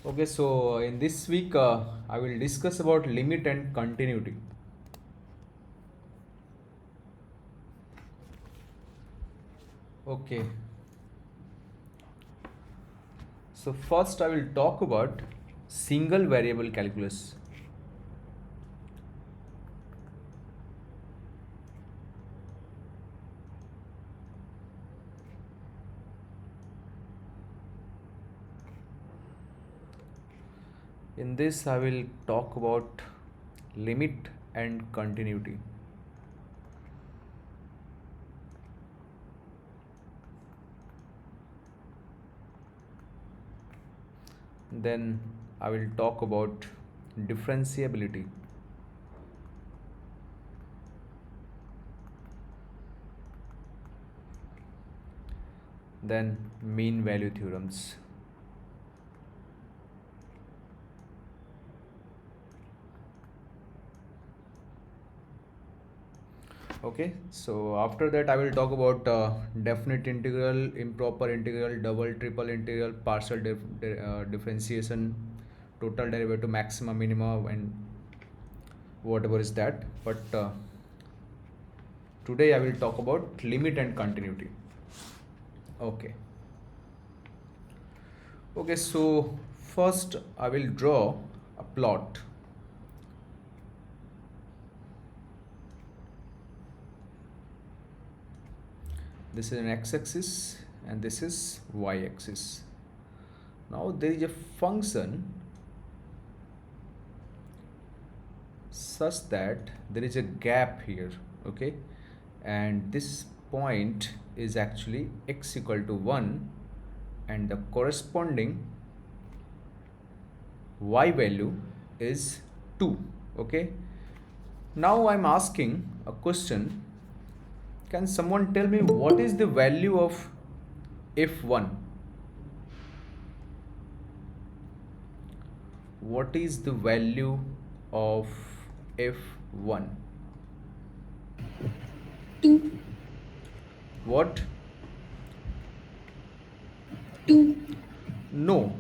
Okay, so in this week I will discuss about limit and continuity. Okay, so first I will talk about single variable calculus. In this I will talk about limit and continuity. Then I will talk about differentiability. Then mean value theorems. Okay, so after that I will talk about definite integral, improper integral, double, triple integral, partial differentiation, total derivative, maxima, minima, and whatever is that. But today I will talk about limit and continuity. Okay. Okay, so first I will draw a plot. This is an x-axis and this is y-axis. Now there is a function such that there is a gap here, okay, and this point is actually x equal to 1 and the corresponding y value is 2. Okay, now I'm asking a question. Can someone tell me what is the value of f1? What is the value of f1? 2. What? 2. No.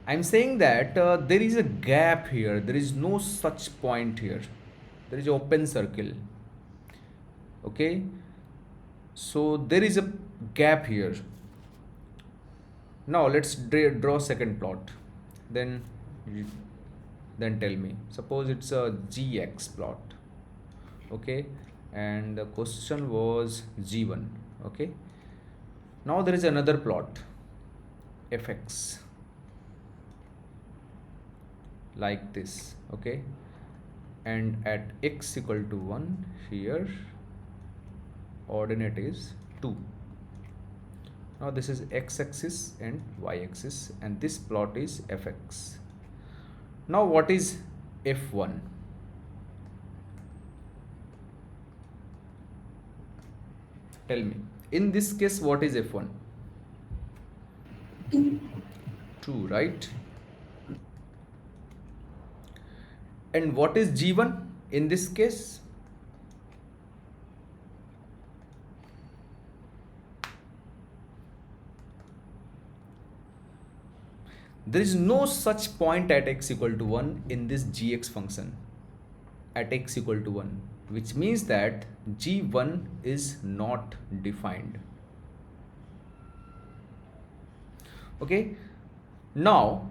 I'm saying that there is a gap here. There is no such point here. There is an open circle. Okay. So there is a gap here. Now let's draw second plot. Then then tell me. Suppose it's a gx plot. Okay. And the question was g1. Okay. Now there is another plot fx like this. Okay. And at x equal to 1 here ordinate is 2. Now this is x-axis and y-axis and this plot is fx. Now what is f1? Tell me. In this case what is f1? 2. 2, right? And what is g1 in this case? There is no such point at x equal to 1 in this gx function at x equal to 1, which means that g1 is not defined. Okay, now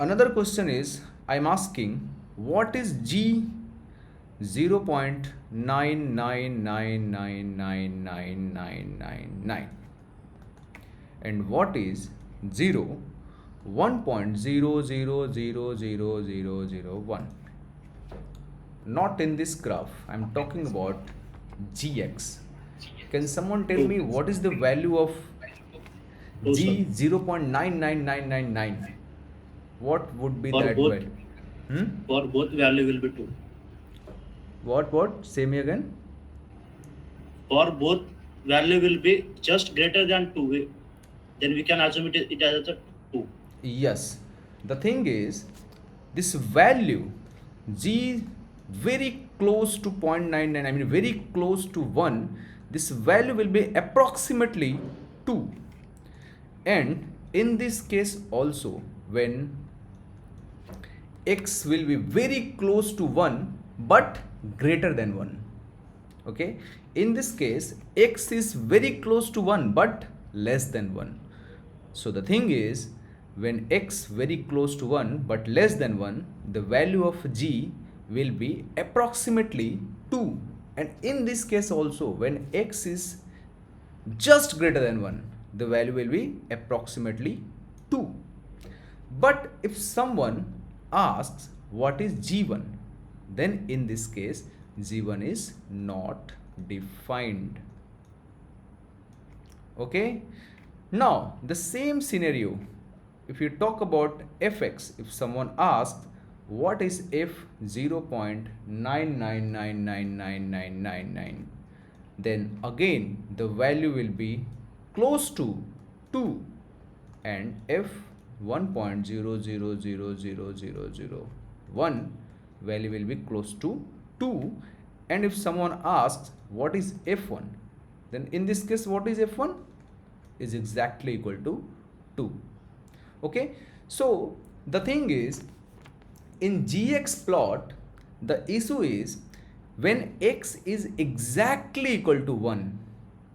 another question is, I'm asking what is g 0.999999999 and what is 0 1.00000001. Not in this graph. I'm talking about gx. Can someone tell me what is the value of g 0.99999? What would be For that both, value? for both value will be 2. What? Say me again. For both value will be just greater than 2. Then we can assume it as a 2. Yes. The thing is, this value g very close to 0.99, I mean very close to 1, this value will be approximately 2. And in this case also, when x will be very close to 1 but greater than 1. Okay, in this case x is very close to 1 but less than 1. So the thing is, when x very close to 1 but less than 1, the value of g will be approximately 2. And in this case also, when x is just greater than 1, the value will be approximately 2. But if someone asks what is g1, then in this case g1 is not defined. Okay, now the same scenario, if you talk about fx, if someone asks what is f 0.9999999, then again the value will be close to 2, and f 1.00000001 value will be close to 2. And if someone asks what is f1, then in this case what is f1 is exactly equal to 2. Okay, so the thing is, in gx plot, the issue is when x is exactly equal to 1,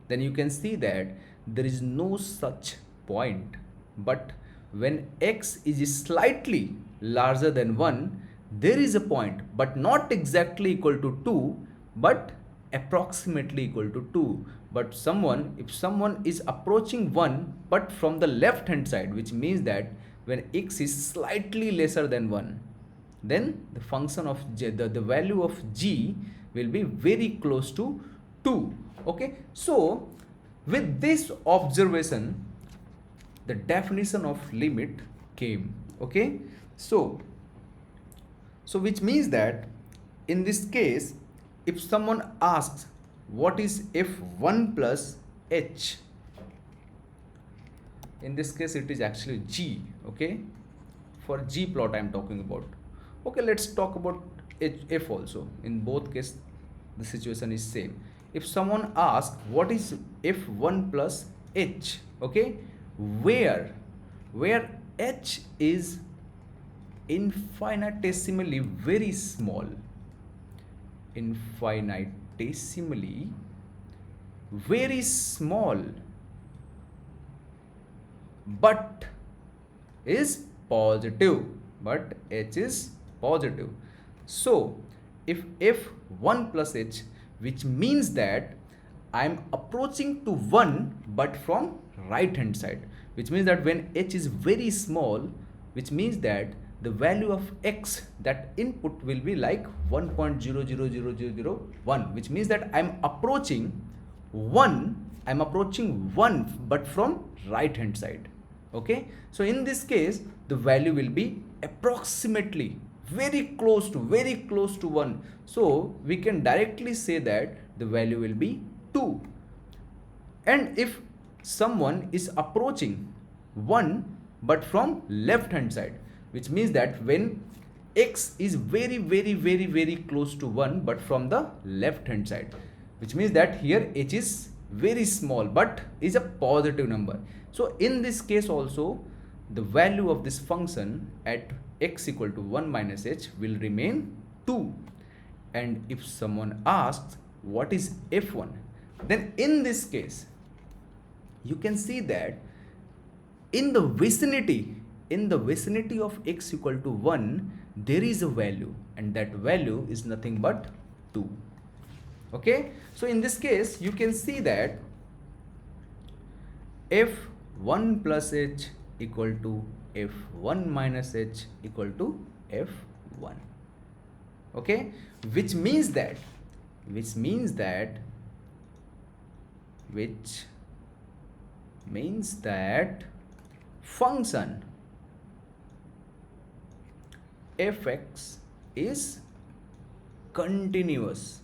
then you can see that there is no such point. But when x is slightly larger than 1, there is a point, but not exactly equal to 2, but approximately equal to 2. But if someone is approaching 1 but from the left hand side, which means that when x is slightly lesser than 1, then the function of g, the value of g will be very close to 2. Okay, so with this observation, the definition of limit came. Okay, so which means that in this case, if someone asks what is f1 plus h, in this case it is actually g. Okay, for g plot I am talking about. Okay, let's talk about f also. In both cases the situation is same. If someone asks what is f1 plus h, okay, where h is infinitesimally very small, infinitesimally very small, but is positive, but h is positive. So if f1 plus h, which means that I am approaching to 1 but from right hand side, which means that when h is very small, which means that the value of x, that input will be like 1.000001, which means that I am approaching 1 but from right hand side. Okay, so in this case the value will be approximately very close to 1. So we can directly say that the value will be 2. And if someone is approaching 1 but from left hand side, which means that when x is very close to 1 but from the left hand side, which means that here h is very small but is a positive number. So in this case also, the value of this function at x equal to 1 minus h will remain 2. And if someone asks what is f1, then in this case you can see that in the vicinity of x equal to 1, there is a value, and that value is nothing but 2. Okay, so in this case you can see that f1 plus h equal to f1 minus h equal to f1. Okay, which means that function fx is continuous.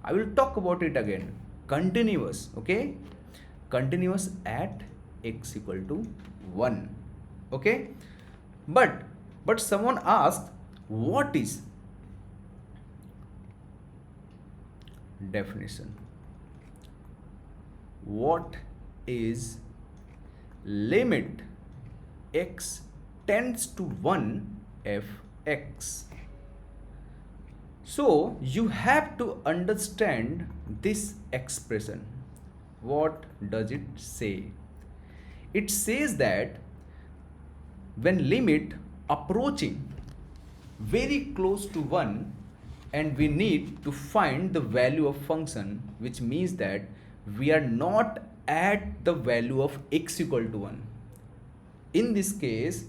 I will talk about it again. Continuous. Okay, continuous at x equal to 1. Okay, but someone asked what is definition, what is limit x tends to 1 fx. So you have to understand this expression. What does it say? It says that when limit approaching very close to 1 and we need to find the value of function, which means that we are not at the value of x equal to 1. In this case,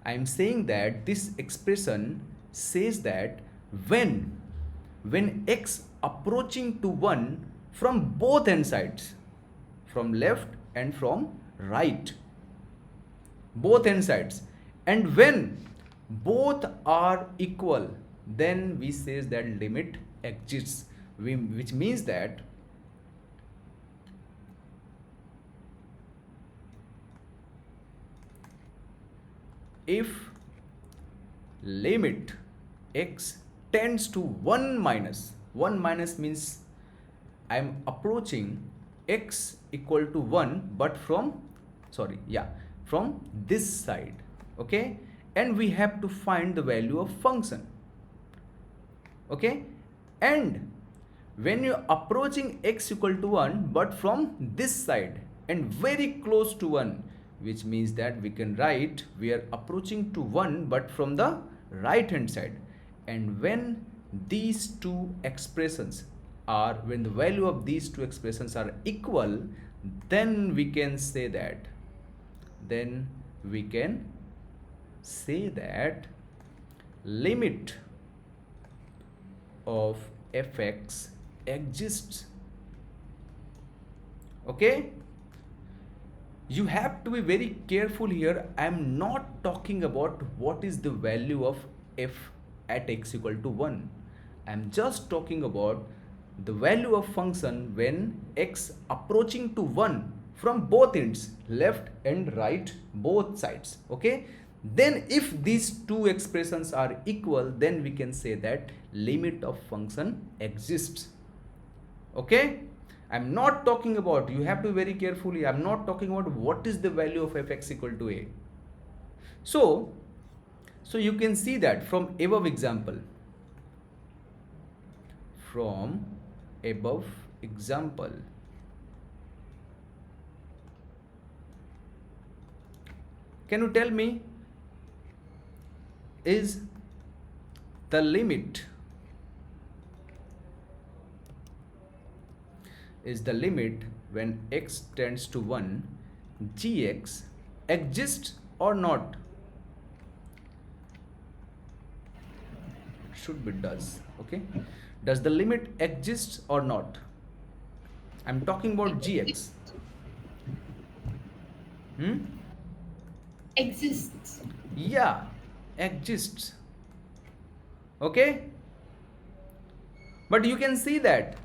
I am saying that this expression says that when x approaching to 1 from both end sides, from left and from right, both end sides, and when both are equal, then we says that limit exists, which means that if limit x tends to 1 minus, 1 minus means I am approaching x equal to 1 but from, sorry, yeah, from this side, okay, and we have to find the value of function, okay, and when you're approaching x equal to 1 but from this side and very close to 1, which means that we can write we are approaching to 1 but from the right hand side, and when these two expressions are, when the value of these two expressions are equal, then we can say that, then we can say that limit of fx exists. Okay, you have to be very careful here. I am not talking about what is the value of f at x equal to 1. I am just talking about the value of function when x approaching to 1 from both ends, left and right, both sides, okay. Then if these two expressions are equal, then we can say that limit of function exists, okay. I'm not talking about, you have to be very carefully, I'm not talking about what is the value of fx equal to a. So you can see that from above example, from above example, can you tell me, is the limit, is the limit when x tends to 1 gx exists or not? Should be does, okay. Does the limit exist or not? I'm talking about gx. Exists. Yeah, exists, okay. But you can see that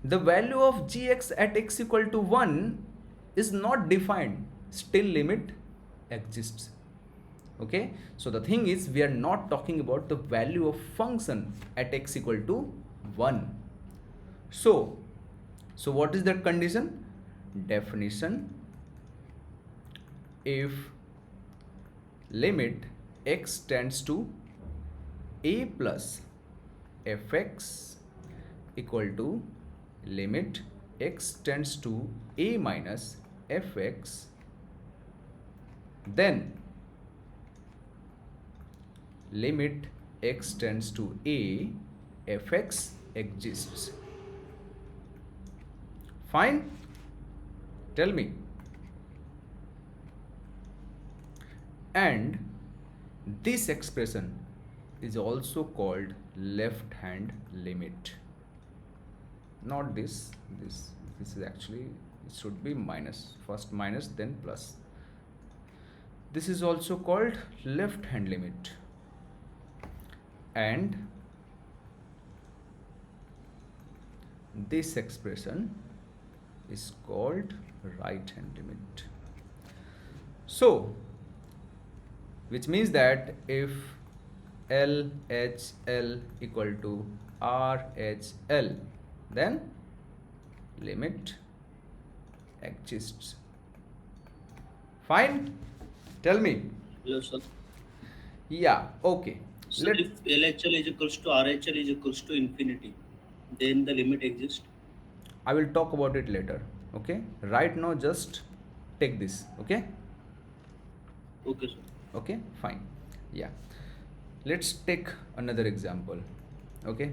the value of gx at x equal to 1 is not defined, still limit exists, okay. So the thing is, we are not talking about the value of function at x equal to 1. So what is that condition? Definition: if limit x tends to a plus fx equal to limit x tends to a minus fx, then limit x tends to a fx exists. Fine? Tell me. And this expression is also called left hand limit. Not this is actually, it should be minus, first minus then plus. This is also called left hand limit, and this expression is called right hand limit. So which means that if LHL equal to RHL, then limit exists. Fine? Tell me. Yes, sir. Yeah, okay. So Let if LHL is equals to RHL is equals to infinity, then the limit exists. I will talk about it later. Okay. Right now, just take this. Okay. Okay, sir. Okay. Fine. Yeah. Let's take another example. Okay.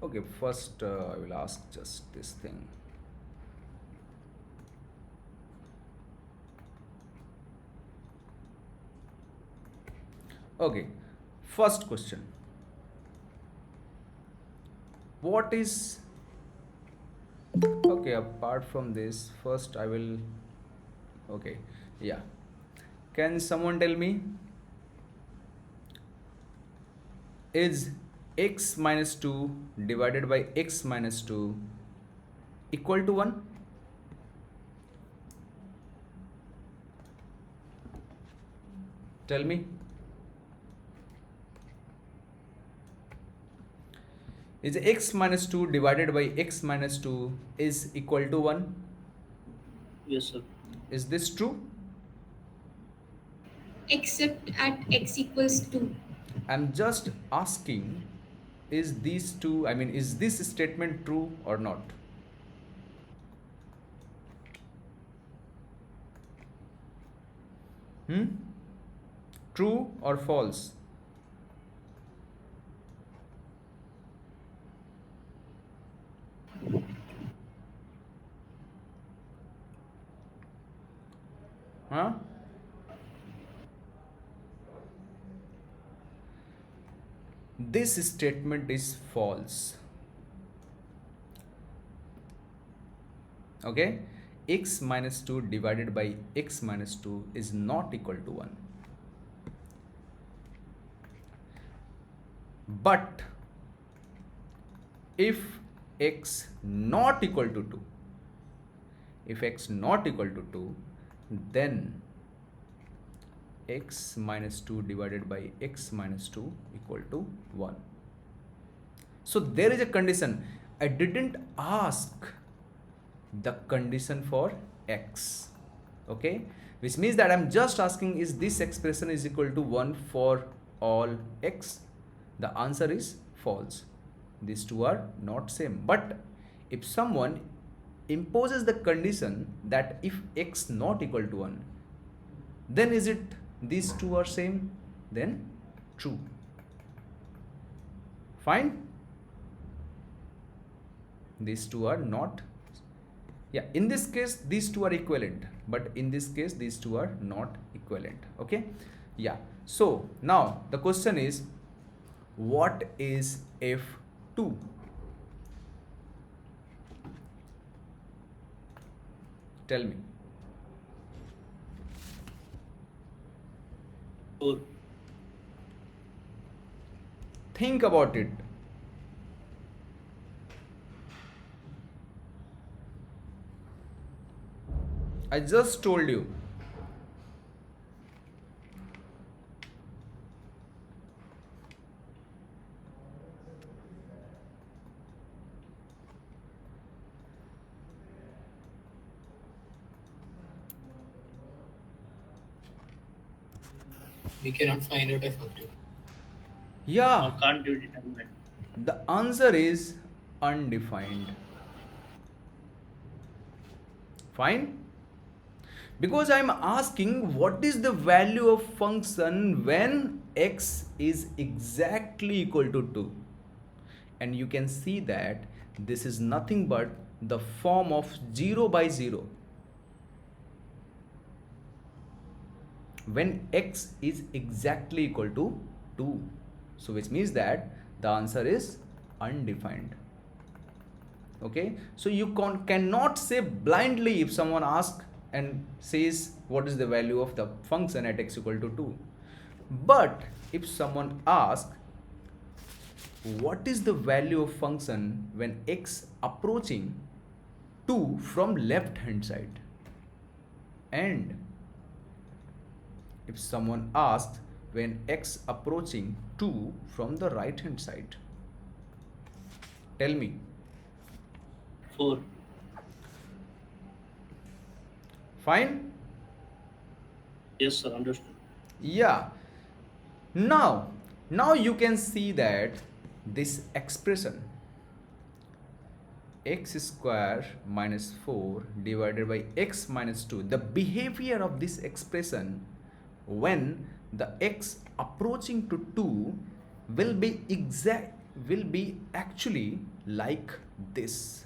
Okay. First, I will ask just this thing. Okay. First question. What is okay? Apart from this, first I will. Okay. Yeah. Can someone tell me, is x minus 2 divided by x minus 2 equal to 1? Tell me. Is x minus 2 divided by x minus 2 is equal to 1? Yes, sir. Is this true? Except at x equals 2. I'm just asking, is these two, I mean, is this statement true or not? Hmm? True or false? Huh? This statement is false. Okay? X minus 2 divided by x minus 2 is not equal to 1. But if x not equal to 2, if x not equal to 2, then x minus 2 divided by x minus 2 equal to 1. So there is a condition. I didn't ask the condition for x. Okay, which means that I'm just asking, is this expression is equal to 1 for all x? The answer is false. These two are not same. But if someone imposes the condition that if x not equal to 1, then is it these two are same? Then true. Fine. These two are not. Yeah, in this case these two are equivalent, but in this case these two are not equivalent. Okay. Yeah, so now the question is, what is f2? Tell me. 4. Think about it. I just told you. We cannot find out f2. Yeah, Can't be determined. the answer is undefined. Fine. Because I'm asking, what is the value of function when x is exactly equal to 2? And you can see that this is nothing but the form of 0 by 0. When x is exactly equal to 2. So which means that the answer is undefined. Okay, so you cannot say blindly if someone asks and says what is the value of the function at x equal to 2. But if someone asks what is the value of function when x approaching 2 from left hand side, and if someone asks when x approaching 2 from the right hand side, tell me. 4. Fine? Yes, sir. Understood. Yeah. Now you can see that this expression x square minus 4 divided by x minus 2, the behavior of this expression when the x approaching to 2 will be actually like this.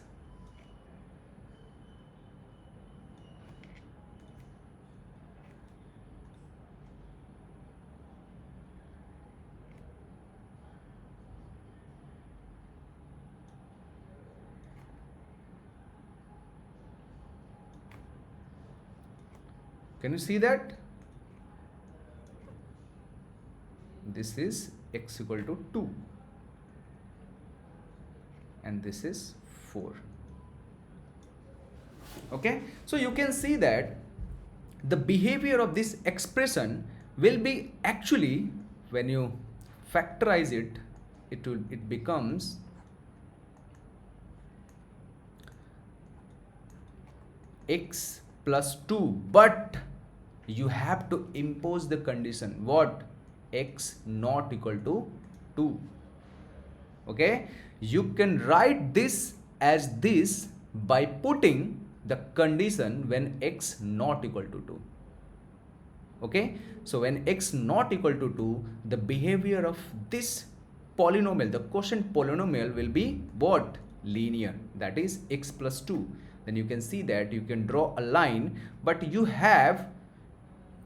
Can you see that? This is x equal to 2 and this is 4. Okay, so you can see that the behavior of this expression will be actually, when you factorize it, it becomes x plus 2, but you have to impose the condition what, x not equal to 2. Okay, you can write this as this by putting the condition when x not equal to 2. Okay, so when x not equal to 2, the behavior of this polynomial, the quotient polynomial, will be what, linear, that is x plus 2. Then you can see that you can draw a line, but you have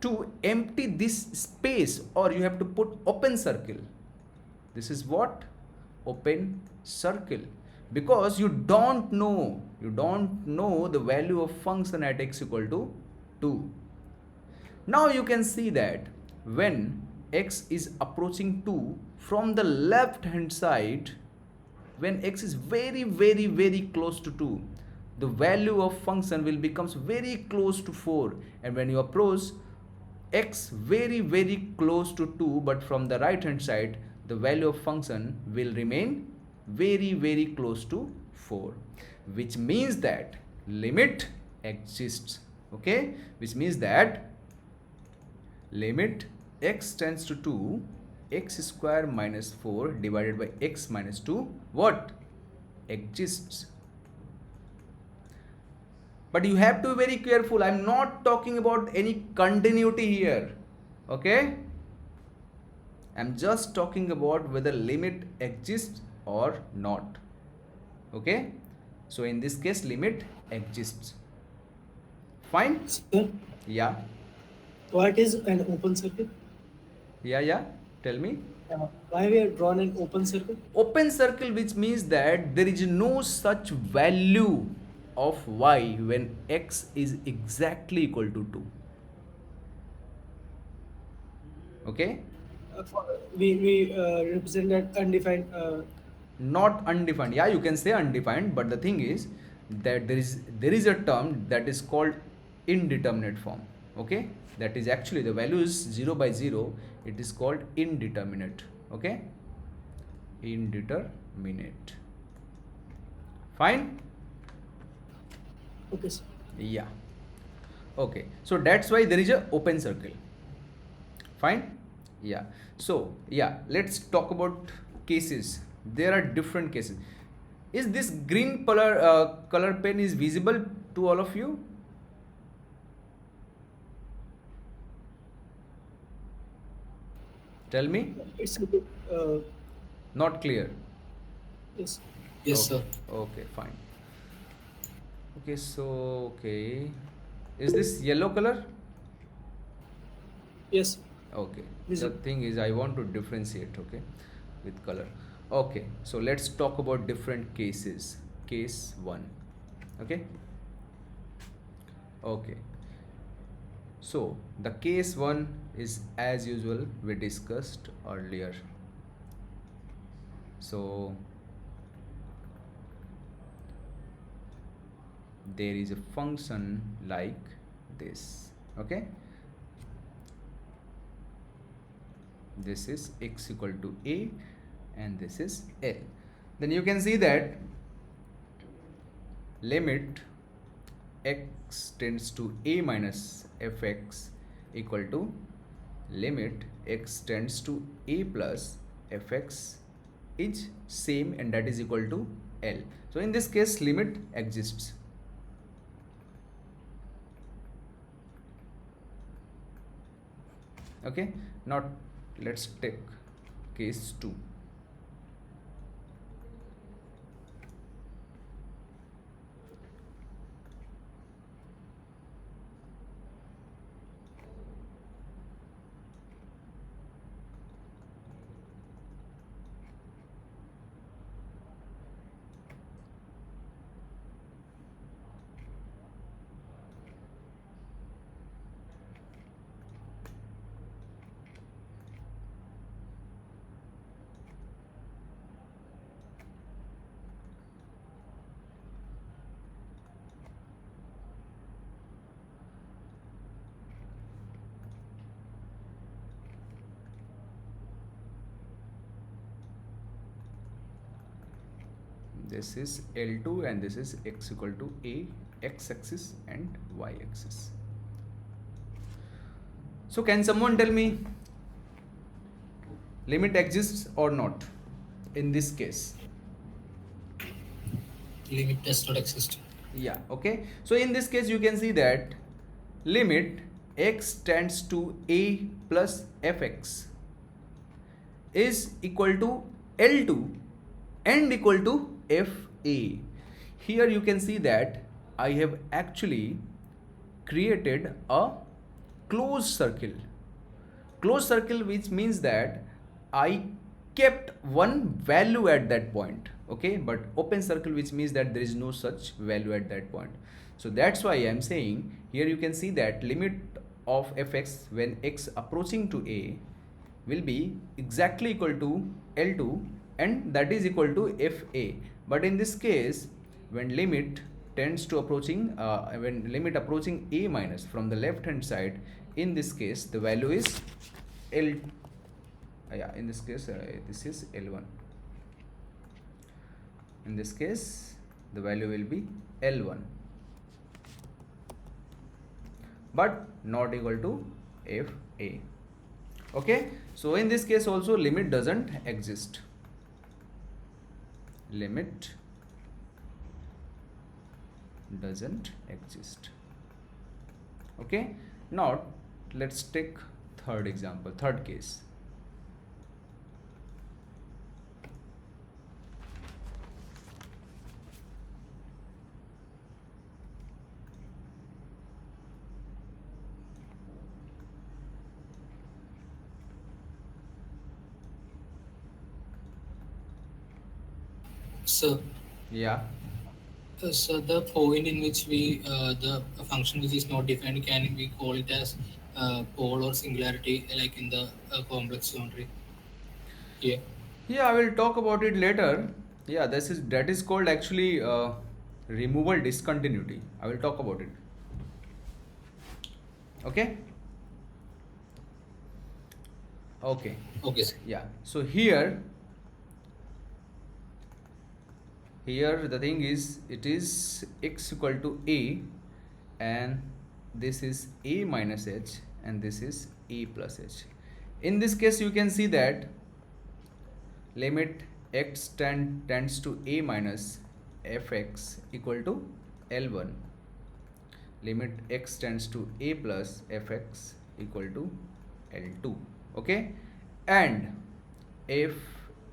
to empty this space, or you have to put open circle. This is what, open circle, because you don't know the value of function at x equal to 2. Now you can see that when x is approaching 2 from the left hand side, when x is very close to 2, the value of function will becomes very close to 4, and when you approach x very close to 2 but from the right hand side, the value of function will remain very close to 4, which means that limit exists. Okay, which means that limit x tends to 2, x square minus 4 divided by x minus 2 what, exists. But you have to be very careful. I'm not talking about any continuity here. Okay, I'm just talking about whether limit exists or not. Okay, so in this case limit exists. Fine. Sir, Yeah, what is an open circle? yeah, tell me. Why we have drawn an open circle? Open circle, which means that there is no such value of y when x is exactly equal to 2. Okay, We represent that undefined. not undefined. Yeah, you can say undefined, but the thing is that there is a term that is called indeterminate form. Okay, that is actually the value is 0 by 0. It is called indeterminate. Okay, indeterminate. Fine. Okay, sir. Yeah. Okay, so that's why there is a open circle. Fine. Yeah, so yeah, let's talk about cases. There are different cases. Is this green color pen is visible to all of you? Tell me. It's a bit. Not clear. Yes. Yes, Okay. sir. Okay, fine. Okay, so okay, is this yellow color? Yes. Okay, the Visible. thing is I want to differentiate, okay, with color. Okay, so let's talk about different cases. Case 1. Okay, okay, so the case 1 is as usual we discussed earlier. So there is a function like this. Okay, this is x equal to a and this is L. Then you can see that limit x tends to a minus fx equal to limit x tends to a plus fx is same, and that is equal to L. So in this case limit exists. Okay, now let's take case 2. This is L2 and this is x equal to a x axis and y axis. So can someone tell me limit exists or not in this case? Limit does not exist. Yeah, okay. So in this case you can see that limit x tends to a plus fx is equal to L2 and equal to fa. Here you can see that I have actually created a closed circle. Closed circle, which means that I kept one value at that point, okay, but open circle, which means that there is no such value at that point. So that's why I am saying here you can see that limit of fx when x approaching to a will be exactly equal to L2 and that is equal to fa. But in this case when limit tends to approaching when limit approaching a minus from the left hand side, in this case the value is L, yeah, in this case this is L1. In this case the value will be L1 but not equal to fa. Okay, so in this case also limit doesn't exist. Limit doesn't exist. Okay, now let's take third example, third case. So, Yeah, so the point in which we the function which is not defined, can we call it as pole or singularity, like in the complex geometry? Yeah. yeah, I will talk about it later. Yeah, that is called actually removal discontinuity. I will talk about it. Okay. Okay. Okay, sir. Yeah, so here the thing is, it is x equal to a and this is a minus h and this is a plus h. In this case you can see that limit x tends to a minus fx equal to L1, limit x tends to a plus fx equal to L2. Okay, and if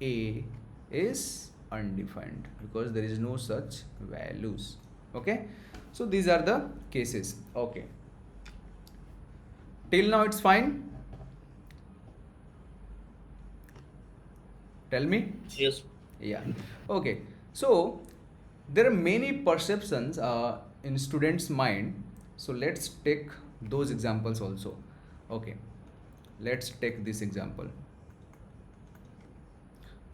a is undefined because there is no such values. Okay, so these are the cases. Okay, till now it's fine. Tell me. Yes. Yeah, okay, so there are many perceptions in students mind, so let's take those examples also. Okay, let's take this example.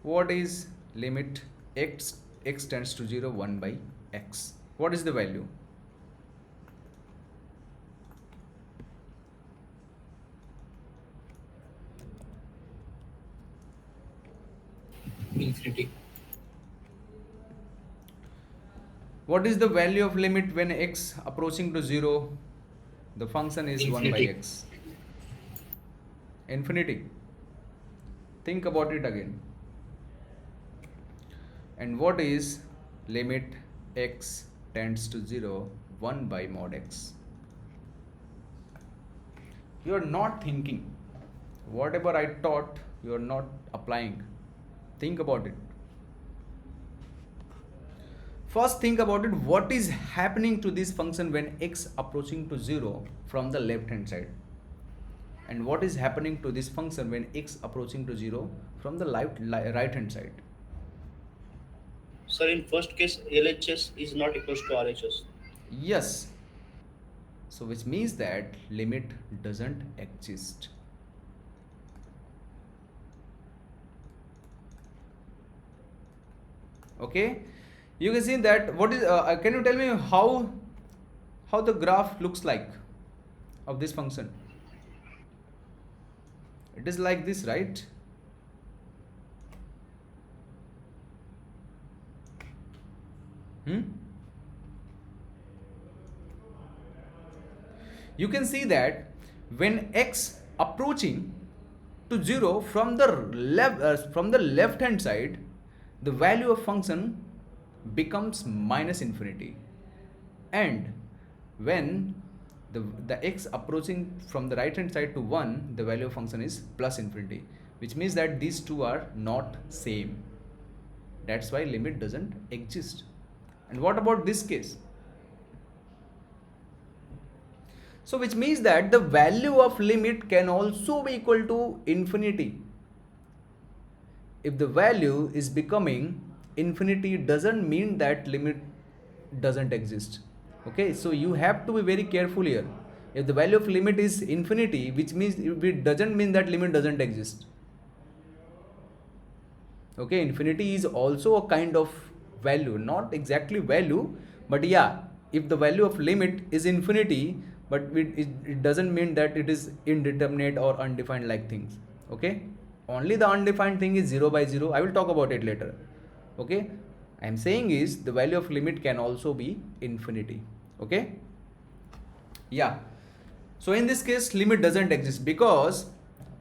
What is limit x tends to 0 1 by x? What is the value? Infinity. What is the value of limit when x approaching to 0? The function is 1 by Infinity. x. Infinity. Think about it again. And what is limit x tends to 0, 1 by mod x? You are not thinking. Whatever I taught, you are not applying. Think about it. First think about it, what is happening to this function when x approaching to 0 from the left hand side? And what is happening to this function when x approaching to 0 from the right hand side? Sir, in first case, LHS is not equals to RHS. Yes. So which means that limit doesn't exist. Okay, you can see that. What is can you tell me how the graph looks like of this function? It is like this, right? You can see that when x approaching to 0 from the left hand side, the value of function becomes minus infinity, and when the x approaching from the right hand side to 1, the value of function is plus infinity, which means that these two are not same. That's why limit doesn't exist. And what about this case? So which means that the value of limit can also be equal to infinity. If the value is becoming infinity, doesn't mean that limit doesn't exist. Okay, so you have to be very careful here. If the value of limit is infinity, which means it doesn't mean that limit doesn't exist. Okay, infinity is also a kind of value, not exactly value, but yeah, if the value of limit is infinity, but it doesn't mean that it is indeterminate or undefined like things. Okay, only the undefined thing is 0 by 0. I will talk about it later. Okay, I am saying is the value of limit can also be infinity. Okay, yeah. So in this case, limit doesn't exist, because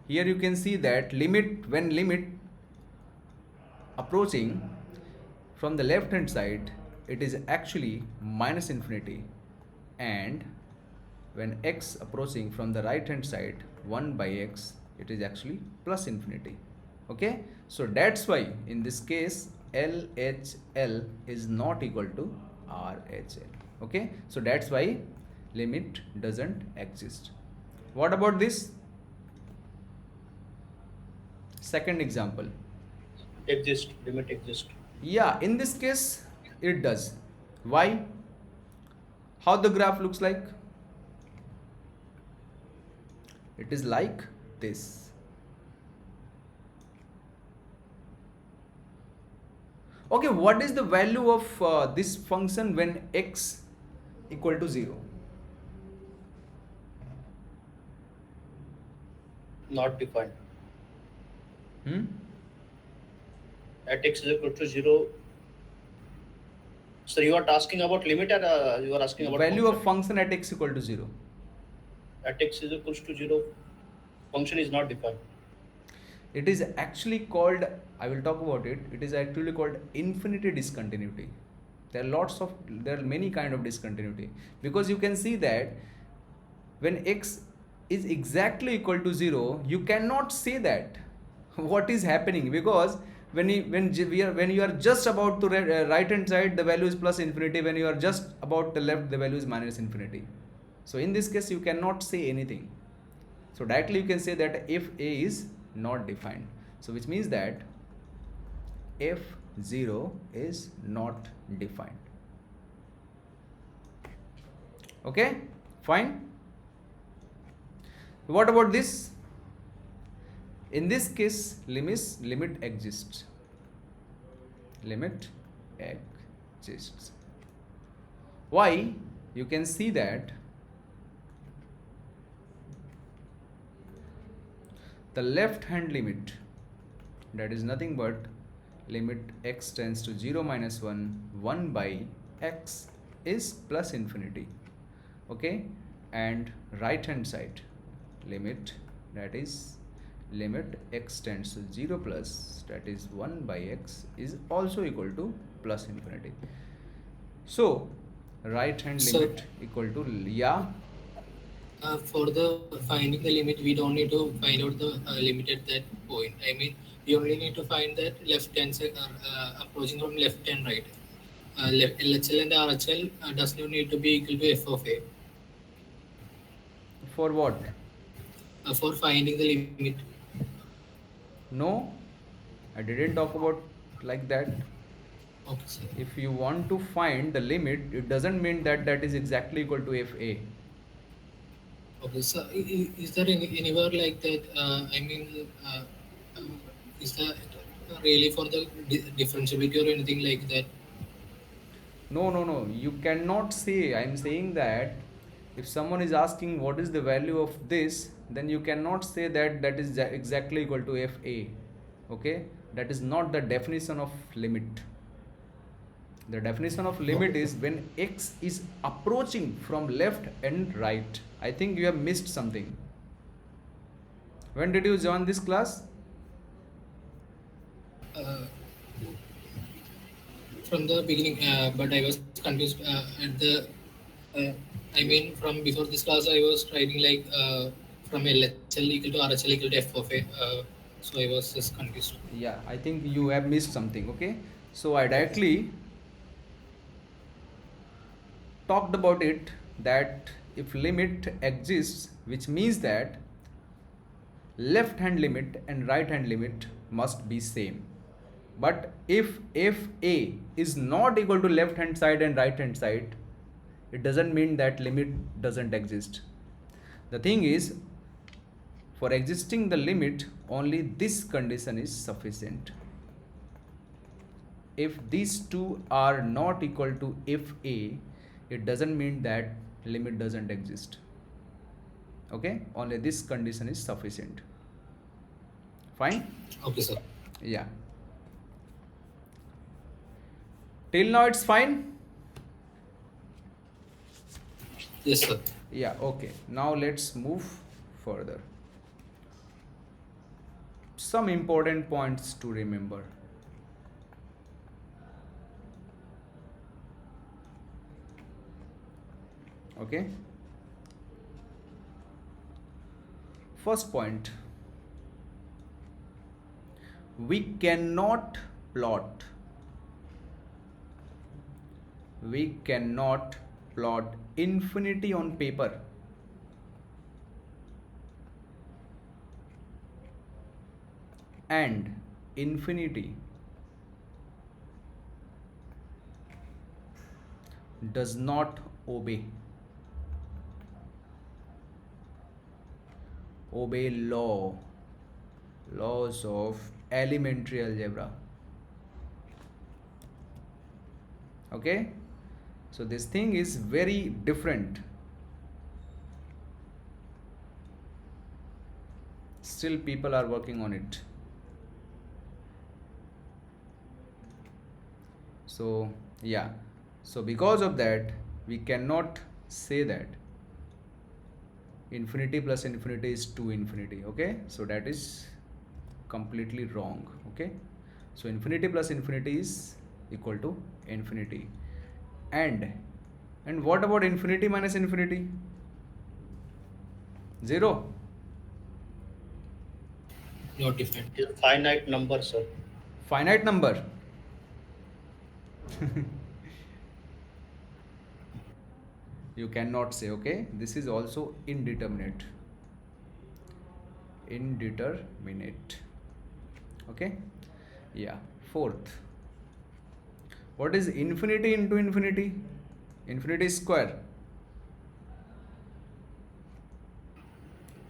here you can see that when limit approaching from the left hand side, it is actually minus infinity, and when x approaching from the right hand side, 1 by x, it is actually plus infinity. Okay, so that's why in this case LHL is not equal to RHL. Okay, so that's why limit doesn't exist. What about this second example? Exist, limit exist. Yeah, in this case it does. Why? How the graph looks like? It is like this. Okay, what is the value of this function when x equal to 0? Not defined. At x is equal to 0. So you are asking about limit, or you are asking about Value function? of function at x equal to 0. At x is equals to 0, function is not defined. It is actually called, I will talk about it, it is actually called infinity discontinuity. There are many kind of discontinuity, because you can see that when x is exactly equal to 0, you cannot say that what is happening, because when you are just about to right hand side, the value is plus infinity. When you are just about the left, the value is minus infinity. So in this case you cannot say anything. So directly you can say that if a is not defined, so which means that if 0 is not defined. Okay, fine. What about this? In this case, limit exists. Limit exists. Why? You can see that the left hand limit, that is nothing but limit x tends to 0 minus 1, 1 by x is plus infinity, okay, and right hand side limit, that is limit x tends to 0 plus, that is 1 by x, is also equal to plus infinity. So right hand So limit equal to, yeah, for the finding the limit, we don't need to find out the limit at that point. I mean, we only need to find that left hand side, approaching from left and right. LHL and RHL does not need to be equal to f of a for what? for finding the limit. No, I didn't talk about like that. Okay, sir. If you want to find the limit, it doesn't mean that that is exactly equal to fa. Okay, so is there anywhere like that? I mean, um, is that really for the differentiability or anything like that? No, no, no. You cannot say. I'm saying that if someone is asking what is the value of this, then you cannot say that that is exactly equal to fa. Okay? That is not the definition of limit. The definition of limit Okay. is when x is approaching from left and right. I think you have missed something. When did you join this class? Uh, from the beginning, but I was confused at the. Uh, I mean, from before this class, I was writing like from LHL equal to RHL equal to f of a. So I was just confused. Yeah, I think you have missed something. Okay, so I directly talked about it, that if limit exists, which means that left hand limit and right hand limit must be same. But if fa is not equal to left hand side and right hand side, it doesn't mean that limit doesn't exist. The thing is, for existing the limit, only this condition is sufficient. If these two are not equal to fa, it doesn't mean that limit doesn't exist. Okay, only this condition is sufficient. Fine. Okay, sir. Yeah, till now it's fine. Yes, sir. Yeah, okay, now let's move further. Some important points to remember. Okay, first point, we cannot plot infinity on paper and infinity does not obey laws of elementary algebra. Okay, so this thing is very different. Still people are working on it. So yeah, so because of that we cannot say that infinity plus infinity is 2 infinity. Okay, so that is completely wrong. Okay, so infinity plus infinity is equal to infinity. And what about infinity minus infinity? 0. Not defined. It is finite number, sir. Finite number. You cannot say. Okay, this is also indeterminate. Okay, yeah. Fourth, what is infinity into infinity? Infinity square.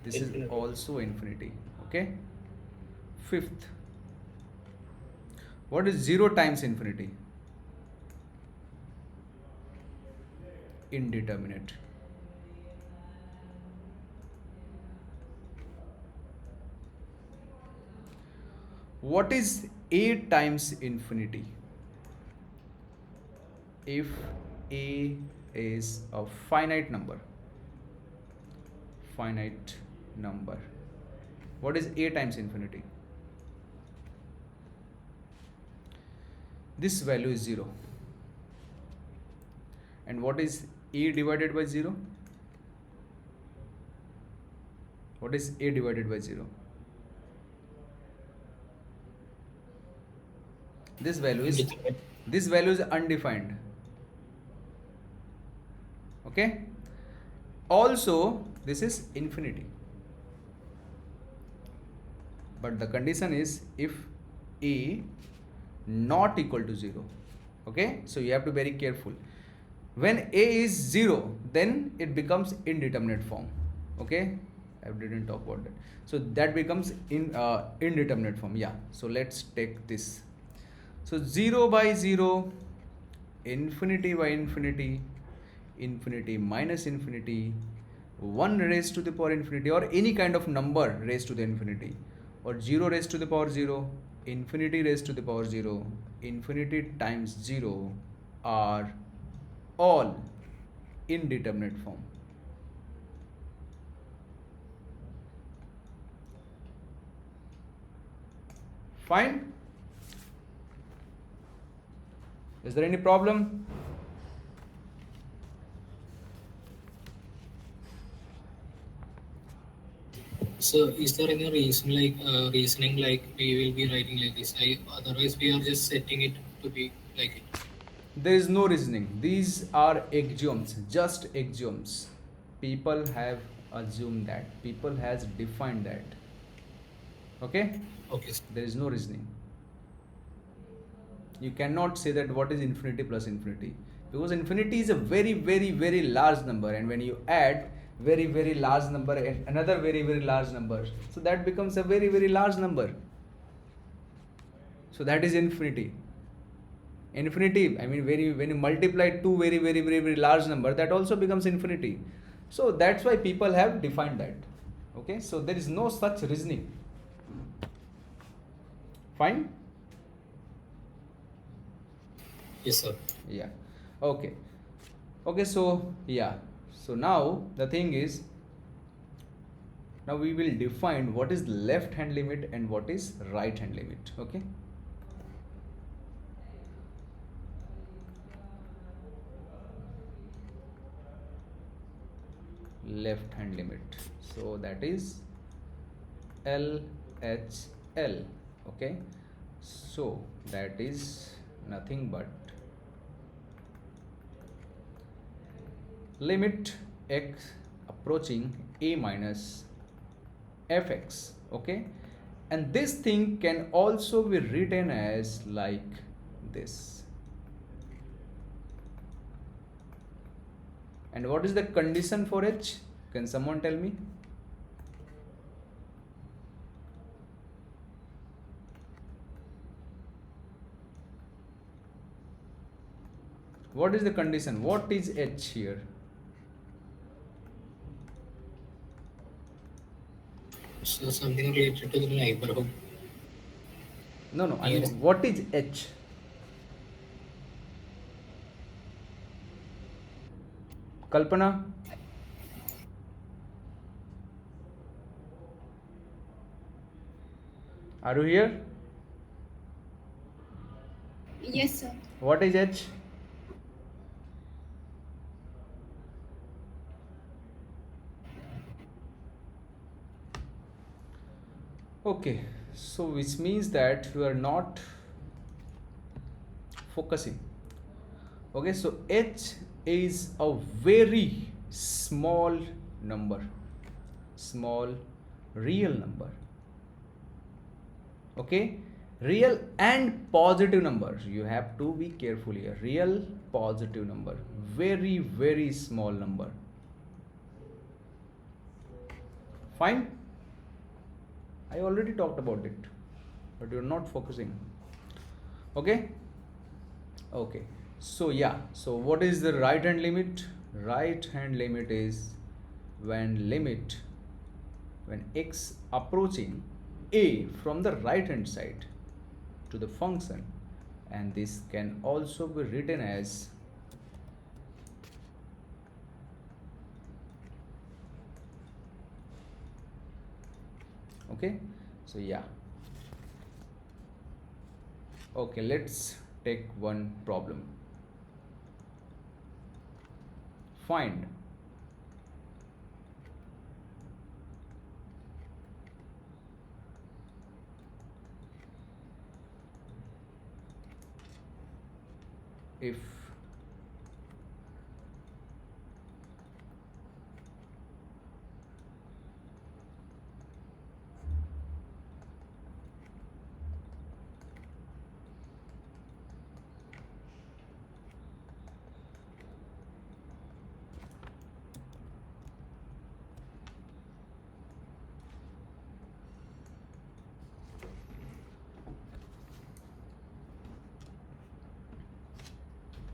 This Infinity. is also infinity. Okay. Fifth, what is 0 times infinity? Indeterminate. What is a times infinity? if a is a finite number. Finite number. What is a times infinity? This value is 0. And what is a divided by 0? What is a divided by 0? This value is undefined. Okay? Also, this is infinity. But the condition is if a not equal to 0. Okay? So you have to be very careful. When a is 0, then it becomes indeterminate form. Okay? I didn't talk about that. So that becomes indeterminate form. Yeah. So let's take this. So 0 by 0, infinity by infinity, infinity minus infinity, 1 raised to the power infinity, or any kind of number raised to the infinity, or 0 raised to the power 0, infinity raised to the power 0, infinity times 0 are all indeterminate form. Fine? Is there any problem? So, is there any reasoning like we will be writing like this? Otherwise, we are just setting it to be like it. There is no reasoning. These are axioms, just axioms. People have assumed that. People has defined that. Okay? Okay. There is no reasoning. You cannot say that what is infinity plus infinity, because infinity is a very, very, very large number, and when you add very, very large number and another very, very large number, so that becomes a very, very large number. So that is infinity. Infinity, I mean, when you multiply two very, very, very, very large number, that also becomes infinity. So that's why people have defined that. Okay, so there is no such reasoning. Fine? Yes, sir. Yeah. Okay. Okay, so yeah. So now the thing is, now we will define what is left hand limit and what is right hand limit. Okay. Left hand limit. So that is LHL. Okay. So that is nothing but limit x approaching a minus fx. Okay, and this thing can also be written as like this. And what is the condition for h? Can someone tell me? What is the condition? What is h here? So something related to the neighborhood. No, I mean, Yes. what is h? Kalpana? Are you here? Yes, sir. What is h? Okay, so which means that you are not focusing. Okay, so h is a very small number, small real number. Okay, real and positive numbers. You have to be careful here. Real positive number, very, very small number. Fine. I already talked about it, but you're not focusing. Okay. Okay, so yeah, so what is the right hand limit? Right hand limit is when x approaching a from the right hand side to the function, and this can also be written as Okay, so yeah. Okay, let's take one problem. Find if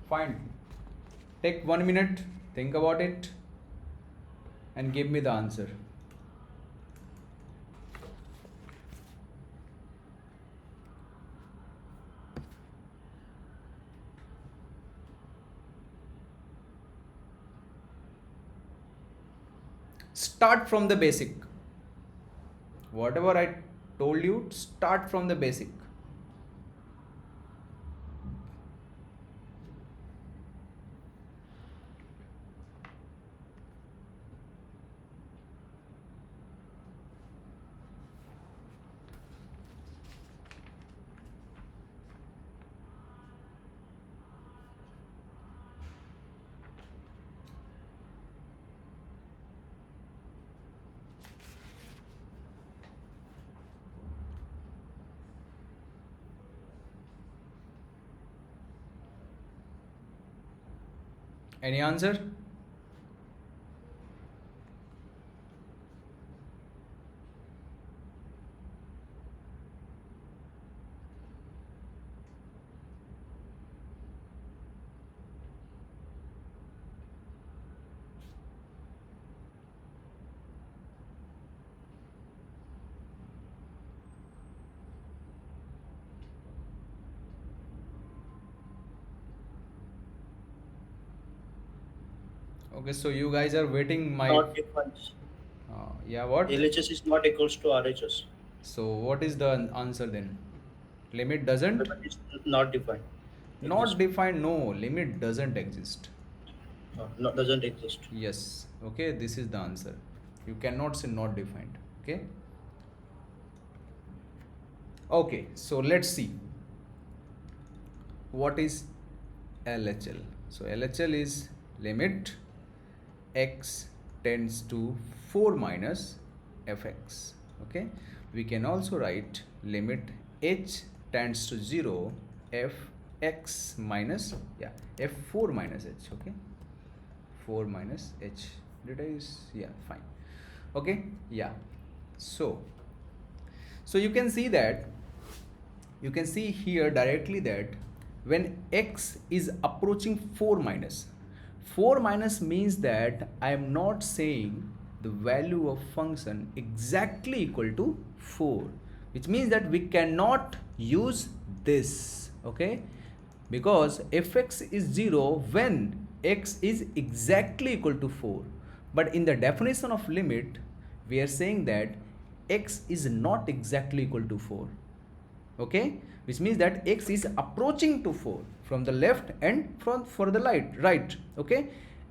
find, take 1 minute, think about it and give me the answer. Start from the basic. Whatever I told you, start from the basic. Any answer? Okay, so you guys are waiting my Not defined. yeah, what? LHS is not equals to RHS. So what is the answer then? Limit doesn't? Limit is not defined. Not Exist. defined. No, limit doesn't exist. Not doesn't exist. Yes. Okay, this is the answer. You cannot say not defined. Okay. Okay, so let's see what is LHL. So LHL is limit x tends to 4 minus fx. Okay, we can also write limit h tends to 0 fx minus, yeah, f4 minus h. Okay, 4 minus h. Did I use? Yeah, fine. Okay, yeah. So you can see that, you can see here directly that when x is approaching 4 minus, 4 minus means that I am not saying the value of function exactly equal to 4, which means that we cannot use this. Okay, because fx is 0 when x is exactly equal to 4, but in the definition of limit we are saying that x is not exactly equal to 4. Okay, which means that x is approaching to 4 from the left and from for the right. Okay,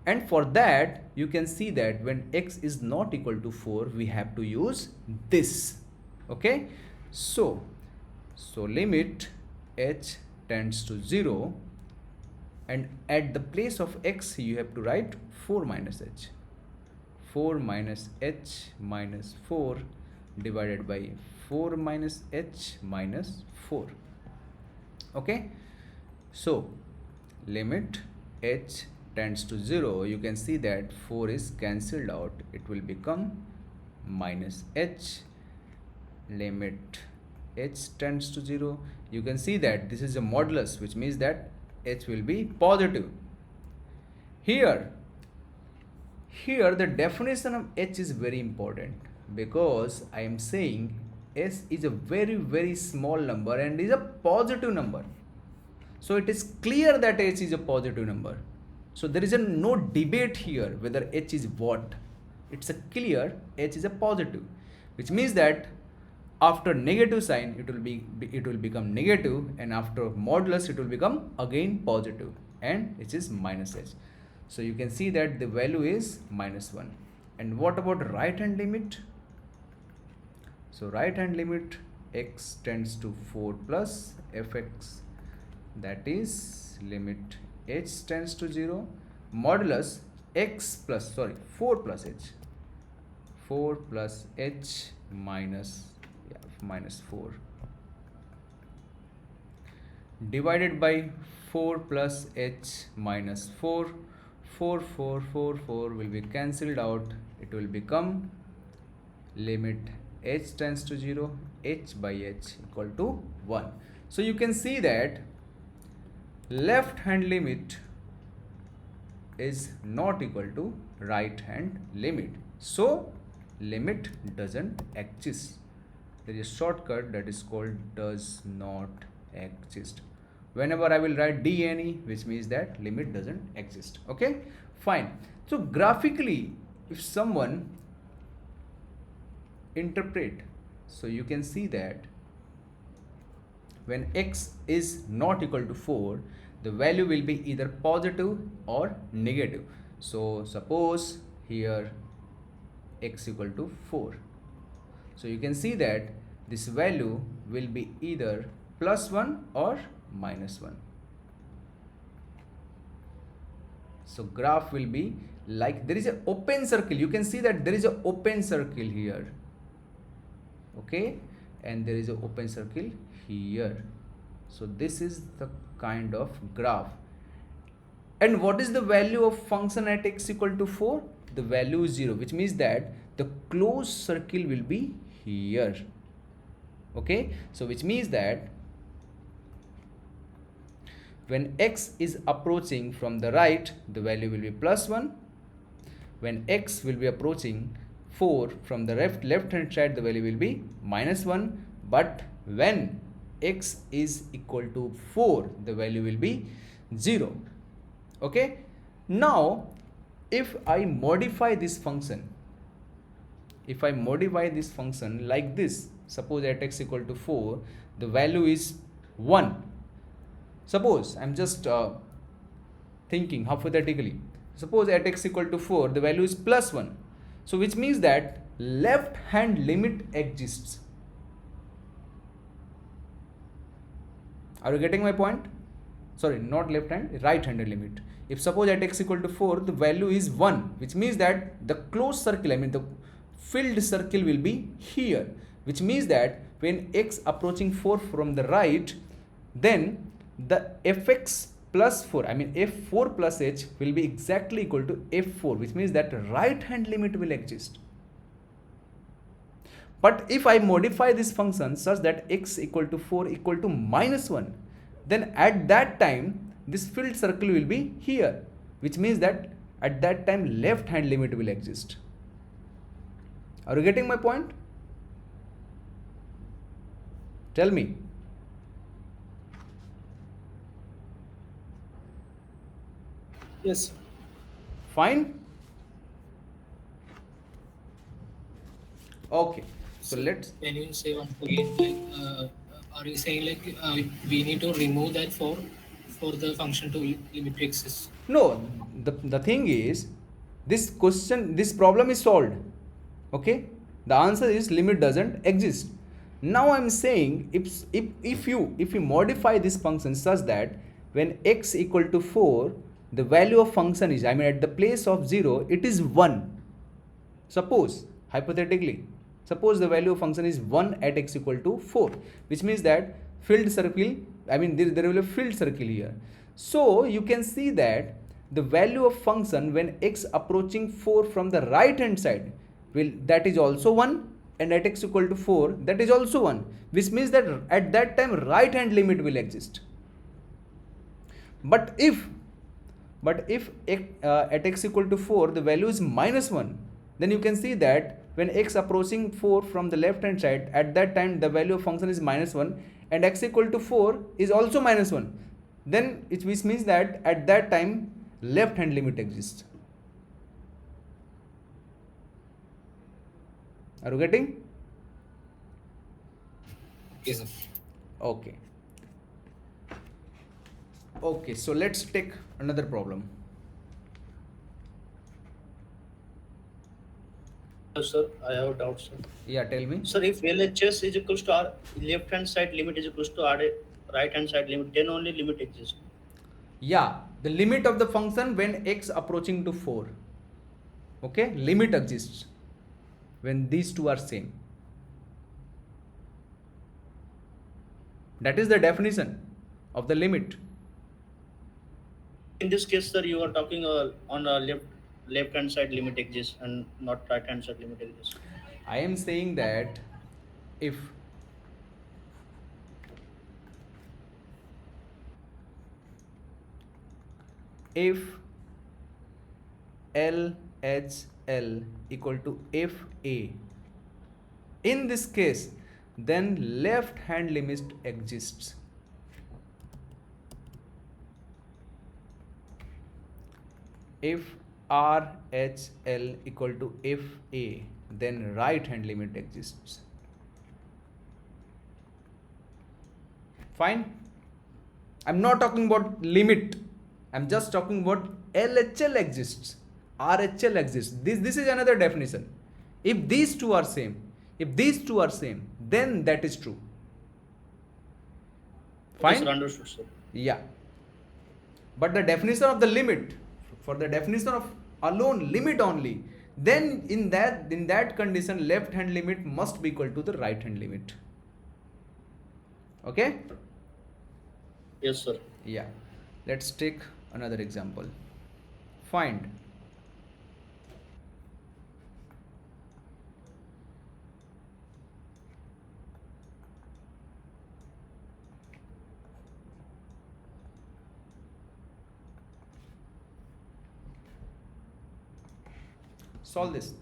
and for that you can see that when x is not equal to 4 we have to use this. Okay, so limit h tends to 0, and at the place of x you have to write 4 minus h. 4 minus h minus 4 divided by 4 minus h minus 4. Okay, so limit h tends to 0, you can see that 4 is cancelled out, it will become minus h. Limit h tends to 0, you can see that this is a modulus, which means that h will be positive. Here the definition of h is very important, because I am saying s is a very small number and is a positive number. So it is clear that h is a positive number. So there is no debate here whether h is what. It's a clear h is a positive, which means that after negative sign it will become negative, and after modulus it will become again positive, and it is minus h. So you can see that the value is -1. And what about right hand limit? So right hand limit, x tends to 4 plus fx, that is limit h tends to 0 modulus x plus 4 plus h, 4 plus h minus minus 4 divided by 4 plus h minus 4. 4 4 4 4 will be cancelled out. It will become limit h tends to 0, h by h equal to 1. So you can see that left hand limit is not equal to right hand limit. So limit doesn't exist. There is a shortcut that is called does not exist. Whenever I will write DNE, which means that limit doesn't exist. Okay, fine. So graphically, if someone interpret, so you can see that when x is not equal to 4, the value will be either positive or negative. So suppose here x equal to 4. So you can see that this value will be either +1 or -1. So graph will be like there is an open circle. You can see that there is an open circle here. Okay, and there is an open circle here. So this is the kind of graph. And what is the value of function at x equal to 4? The value is 0, which means that the closed circle will be here. Okay, so which means that when x is approaching from the right, the value will be +1. When x will be approaching 4 from the left hand side, the value will be -1. But when x is equal to 4, the value will be 0. Okay, now if I modify this function, like this, suppose at x equal to 4, the value is 1. Suppose I'm just thinking hypothetically, suppose at x equal to 4, the value is +1. So which means that left hand limit exists. Are you getting my point? Sorry, not left hand, right handed limit. If suppose at x equal to 4, the value is 1, which means that the closed circle, I mean the filled circle will be here, which means that when x approaching 4 from the right, then the fx plus 4, I mean f4 plus h will be exactly equal to f4, which means that right hand limit will exist. But if I modify this function such that x equal to 4 equal to -1, then at that time this filled circle will be here, which means that at that time left hand limit will exist. Are you getting my point? Tell me. Yes. Fine. Okay, so let's. Can you say once again, like, are you saying like we need to remove that for the function to limit to exist? No, the thing is, this problem is solved. Okay, the answer is limit doesn't exist. Now I'm saying if you modify this function such that when x equal to 4, the value of function is, I mean at the place of 0, it is 1. Suppose, hypothetically, suppose the value of function is 1 at x equal to 4, which means that filled circle, I mean there will be a filled circle here. So you can see that the value of function when x approaching 4 from the right hand side, that is also 1, and at x equal to 4, that is also 1, which means that at that time right hand limit will exist. But if at x equal to 4 the value is -1, then you can see that when x approaching 4 from the left hand side, at that time the value of function is -1, and x equal to 4 is also -1, then which means that at that time left hand limit exists. Are you getting? Yes, sir. Okay. Okay, so let's take another problem. Sir, I have a doubt, sir. Yeah, tell me. Sir, if LHS is equals to R, left hand side limit is equals to R, right hand side limit, then only limit exists. Yeah, the limit of the function when x approaching to 4. Okay, limit exists when these two are same. That is the definition of the limit. In this case, sir, you are talking on a left hand side limit exists and not right hand side limit exists. I am saying that if LHL equal to FA, in this case, then left hand limit exists. If RHL equal to FA, then right hand limit exists. Fine. I'm not talking about limit. I'm just talking about LHL exists. RHL exists. This is another definition. If these two are same, then that is true. Okay, Fine. sir, understood, sir. Yeah. But the definition of the limit, for the definition of alone limit only, then in that condition left hand limit must be equal to the right hand limit. Okay? Yes, sir. Yeah. Let's take another example. Find solve this.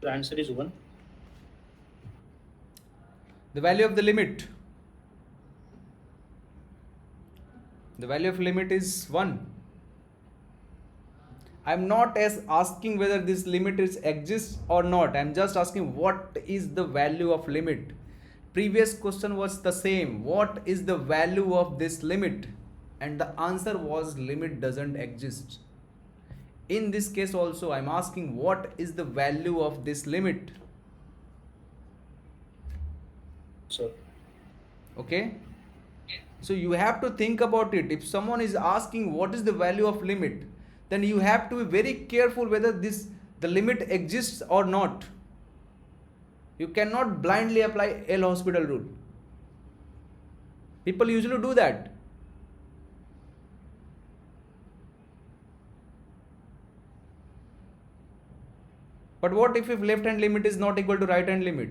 The answer is 1. The value of the limit. The value of limit is 1. I'm not as asking whether this limit is exists or not. I'm just asking what is the value of limit. Previous question was the same. What is the value of this limit? And the answer was limit doesn't exist. In this case also I'm asking what is the value of this limit. Sir. Okay, so you have to think about it. If someone is asking what is the value of limit, then you have to be very careful whether the limit exists or not. You cannot blindly apply L hospital rule. People usually do that. But what if left hand limit is not equal to right hand limit?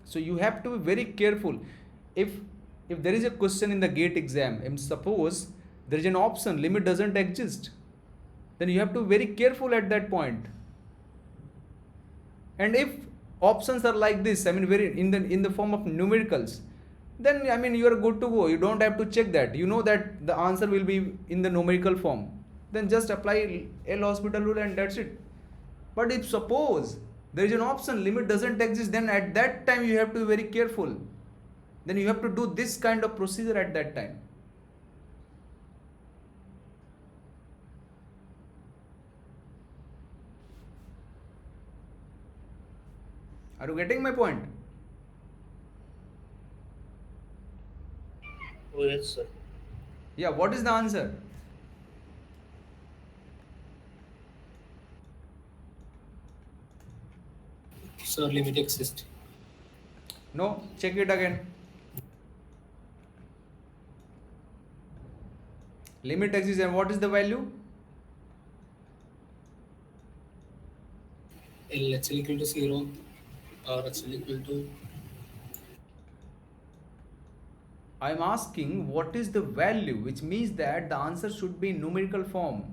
So you have to be very careful. If there is a question in the GATE exam and suppose there is an option limit doesn't exist, then you have to be very careful at that point. And if options are like this, I mean very in the form of numericals, then I mean you are good to go. You don't have to check that. You know that the answer will be in the numerical form. Then just apply L'Hospital rule and that's it. But if suppose there is an option limit doesn't exist, then at that time you have to be very careful. Then you have to do this kind of procedure at that time. Are you getting my point? Oh yes, sir. Yeah, what is the answer? So limit exists. No, check it again. Limit exists and what is the value? LHL equal to 0 or HL equal to. I am asking what is the value, which means that the answer should be in numerical form.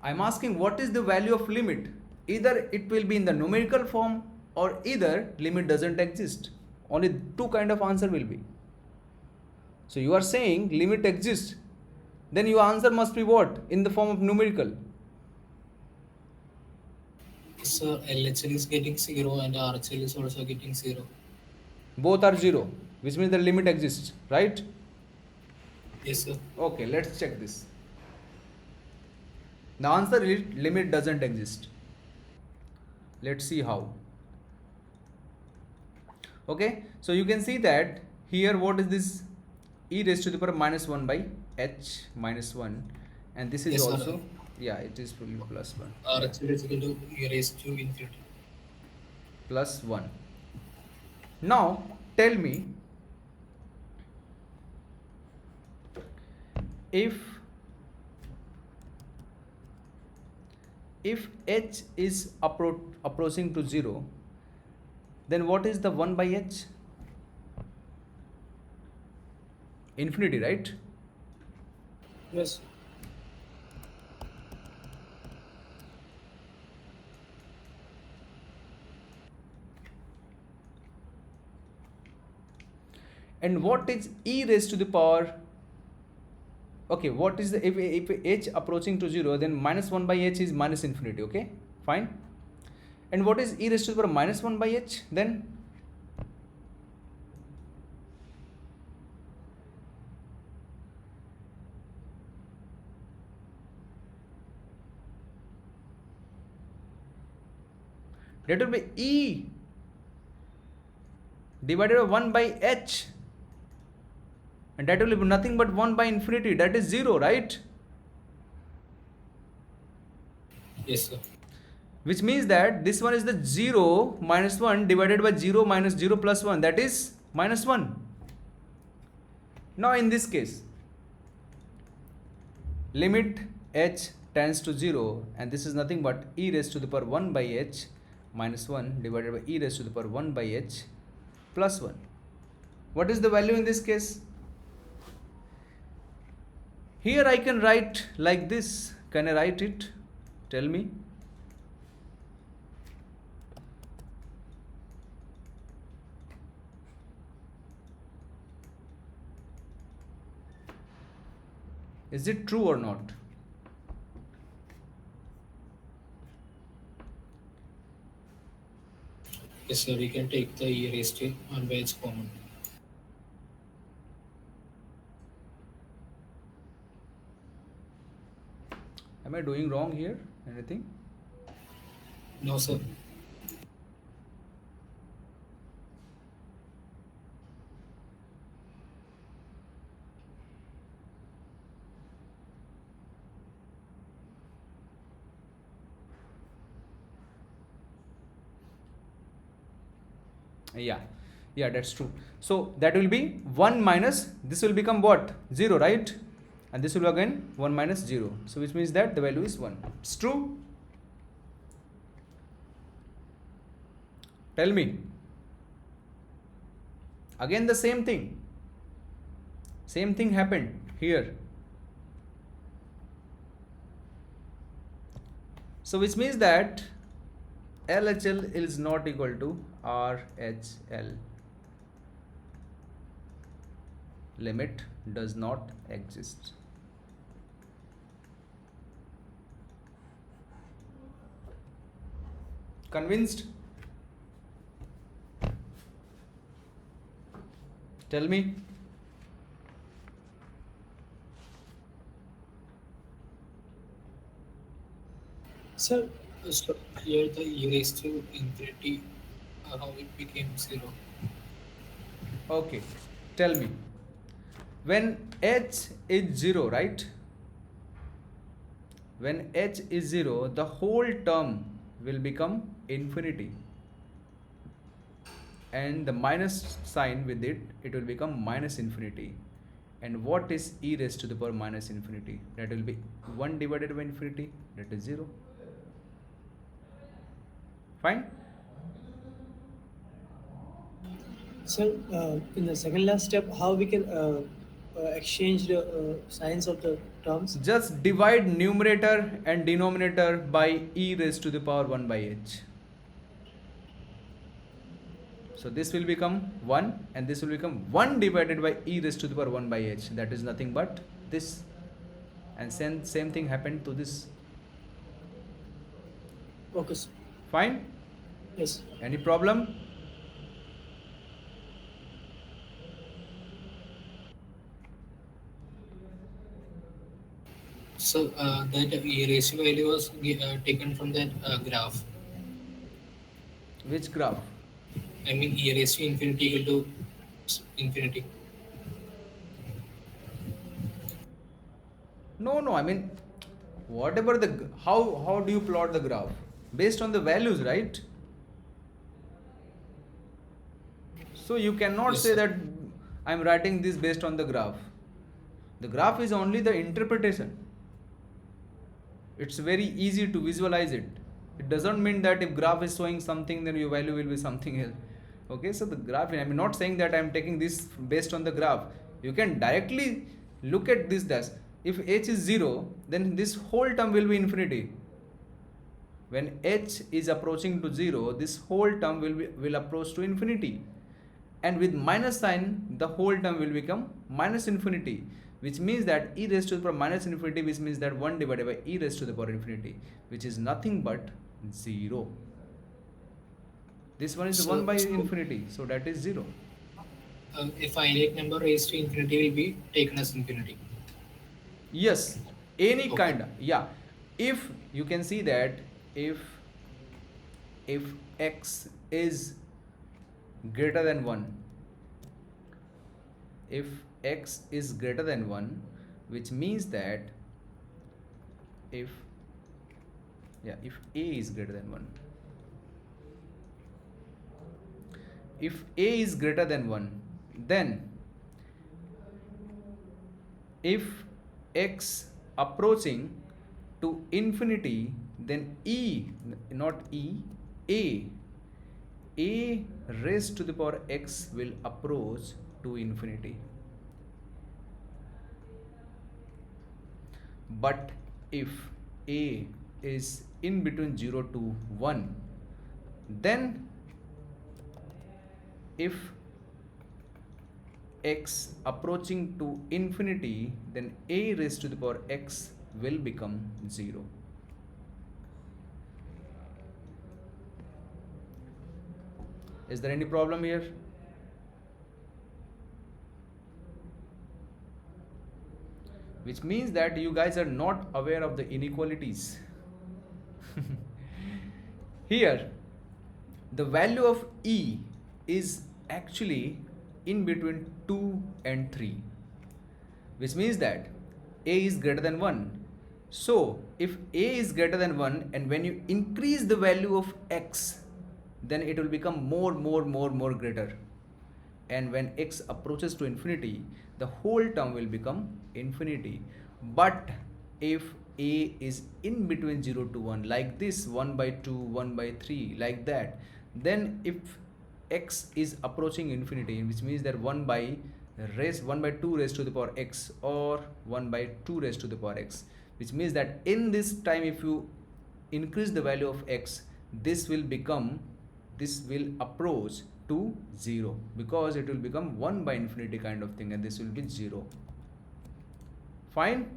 I am asking what is the value of limit. Either it will be in the numerical form or either limit doesn't exist. Only two kind of answer will be. So you are saying limit exists, then your answer must be what? In the form of numerical. So LHL is getting 0 and RHL is also getting 0. Both are 0, which means the limit exists, right? Yes, sir. Okay, let's check this. The answer is limit doesn't exist. Let's see how. Okay, so you can see that here what is this? E raised to the power minus 1 by h minus 1, and this is Yes, sir. also, yeah, it is fully plus 1. RHL is equal to e raised to infinity. Plus 1. Now tell me, if h is approaching to 0, then what is the 1 by h? Infinity, right? Yes. And what is e raised to the power? Okay, what is the, if h approaching to 0, then minus 1 by h is minus infinity. Okay, fine. And what is e raised to the power minus 1 by h then? That will be e divided by 1 by h, and that will be nothing but 1 by infinity, that is 0, right? Yes, sir. Which means that this one is the 0 minus 1 divided by 0 minus 0 plus 1, that is minus 1. Now in this case, limit h tends to 0, and this is nothing but e raised to the power 1 by h minus 1 divided by e raised to the power 1 by h plus 1. What is the value in this case? Here I can write like this. Can I write it? Tell me. Is it true or not? Yes, sir. We can take the e raised to 1 by h common. Am I doing wrong here? Anything? No, sir. Yeah, that's true. So that will be 1 minus, this will become what? 0, right? And this will be again 1 minus 0. So which means that the value is 1. It's true. Tell me. Again the same thing. Same thing happened here. So which means that LHL is not equal to RHL. Limit does not exist. Convinced? Tell me. Sir, So here the e raised to infinity, how it became 0. Okay, tell me. When h is 0, right? When h is 0, the whole term will become infinity. And the minus sign with it, it will become minus infinity. And what is e raised to the power minus infinity? That will be 1 divided by infinity, that is 0. Fine? sir, in the second last step, how we can exchange the signs of the terms? Just divide numerator and denominator by e raised to the power 1 by h. So this will become 1 and this will become 1 divided by e raised to the power 1 by h. That is nothing but this. And same thing happened to this. Okay, sir. Fine? Yes. Any problem? So that e raised value was taken from that graph. Which graph? I mean e raised to infinity equal to infinity. No. I mean, whatever how do you plot the graph? Based on the values, right? So you cannot Yes, say sir. that I'm writing this based on the graph. The graph is only the interpretation. It's very easy to visualize it. It doesn't mean that if graph is showing something, then your value will be something else. Okay, so the graph, I'm not saying that I'm taking this based on the graph. You can directly look at this dash. If h is 0, then this whole term will be infinity. When h is approaching to 0, this whole term will approach to infinity. And with minus sign, the whole term will become minus infinity, which means that e raised to the power minus infinity, which means that 1 divided by e raised to the power infinity, which is nothing but 0. This one is 1 by infinity, so that is 0. A finite number raised to infinity will be taken as infinity. Yes, any Okay. kind of, yeah. If you can see that if x is greater than 1, if x is greater than 1, which means that if a is greater than 1, if a is greater than 1, then if x approaching to infinity, then a raised to the power x will approach to infinity. But if a is in between 0 to 1, then if x approaching to infinity, then a raised to the power x will become 0. Is there any problem here? Which means that you guys are not aware of the inequalities. Here, the value of e is actually in between 2 and 3, which means that a is greater than 1. So, if a is greater than 1, and when you increase the value of x, then it will become more greater. And when x approaches to infinity, the whole term will become infinity. But if a is in between 0 to 1, like this, 1 by 2, 1 by 3, like that, then if x is approaching infinity, which means that 1 by 2 raised to the power x, or 1 by 2 raised to the power x, which means that in this time, if you increase the value of x, this will become, this will approach to 0, because it will become 1 by infinity kind of thing, and this will be 0. Fine.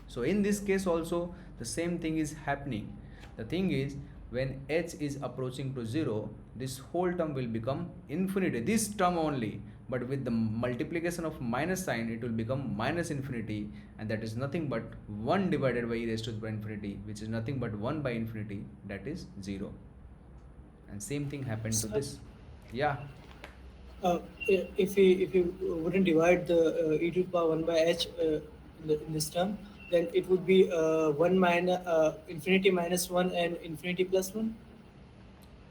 So in this case also the same thing is happening. The thing is, when h is approaching to 0, this whole term will become infinity, this term only, but with the multiplication of minus sign it will become minus infinity, and that is nothing but 1 divided by e raised to the power infinity, which is nothing but 1 by infinity, that is 0. And same thing happened to Sir, this. Yeah. if we wouldn't divide the e to the power 1 by h in this term, then it would be 1 minus infinity minus 1 and infinity plus 1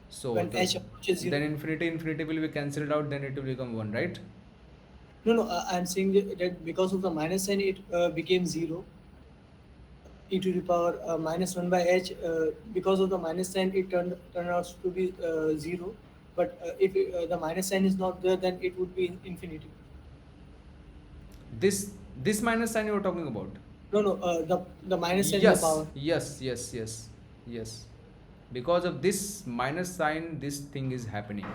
So when the, h approaches 0. then infinity will be cancelled out, then it will become 1, right? No, no, I'm saying that because of the minus sign, it became 0. E to the power minus 1 by h, because of the minus sign, it turned out to be 0. But if the minus sign is not there, then it would be infinity. This minus sign you are talking about? No, no, the minus sign in the Yes, power. yes. Because of this minus sign, this thing is happening.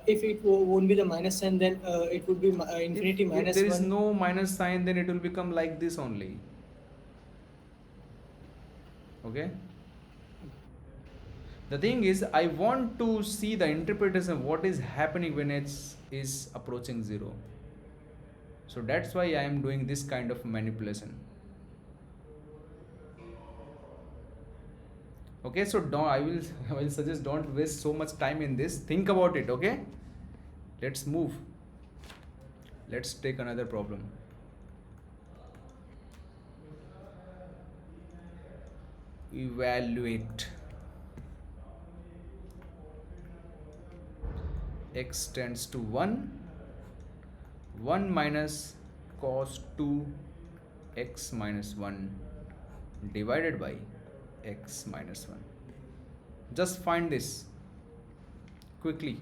If it won't be the minus sign, then it would be infinity If minus there is 1. no minus sign, then it will become like this only. Okay. The thing is, I want to see the interpretation of what is happening when h is approaching 0. So that's why I am doing this kind of manipulation. Okay, so don't, I will suggest don't waste so much time in this. Think about it. Okay, let's move. Let's take another problem. Evaluate. X tends to 1 minus cos 2 x minus 1 divided by x minus 1. Just find this quickly.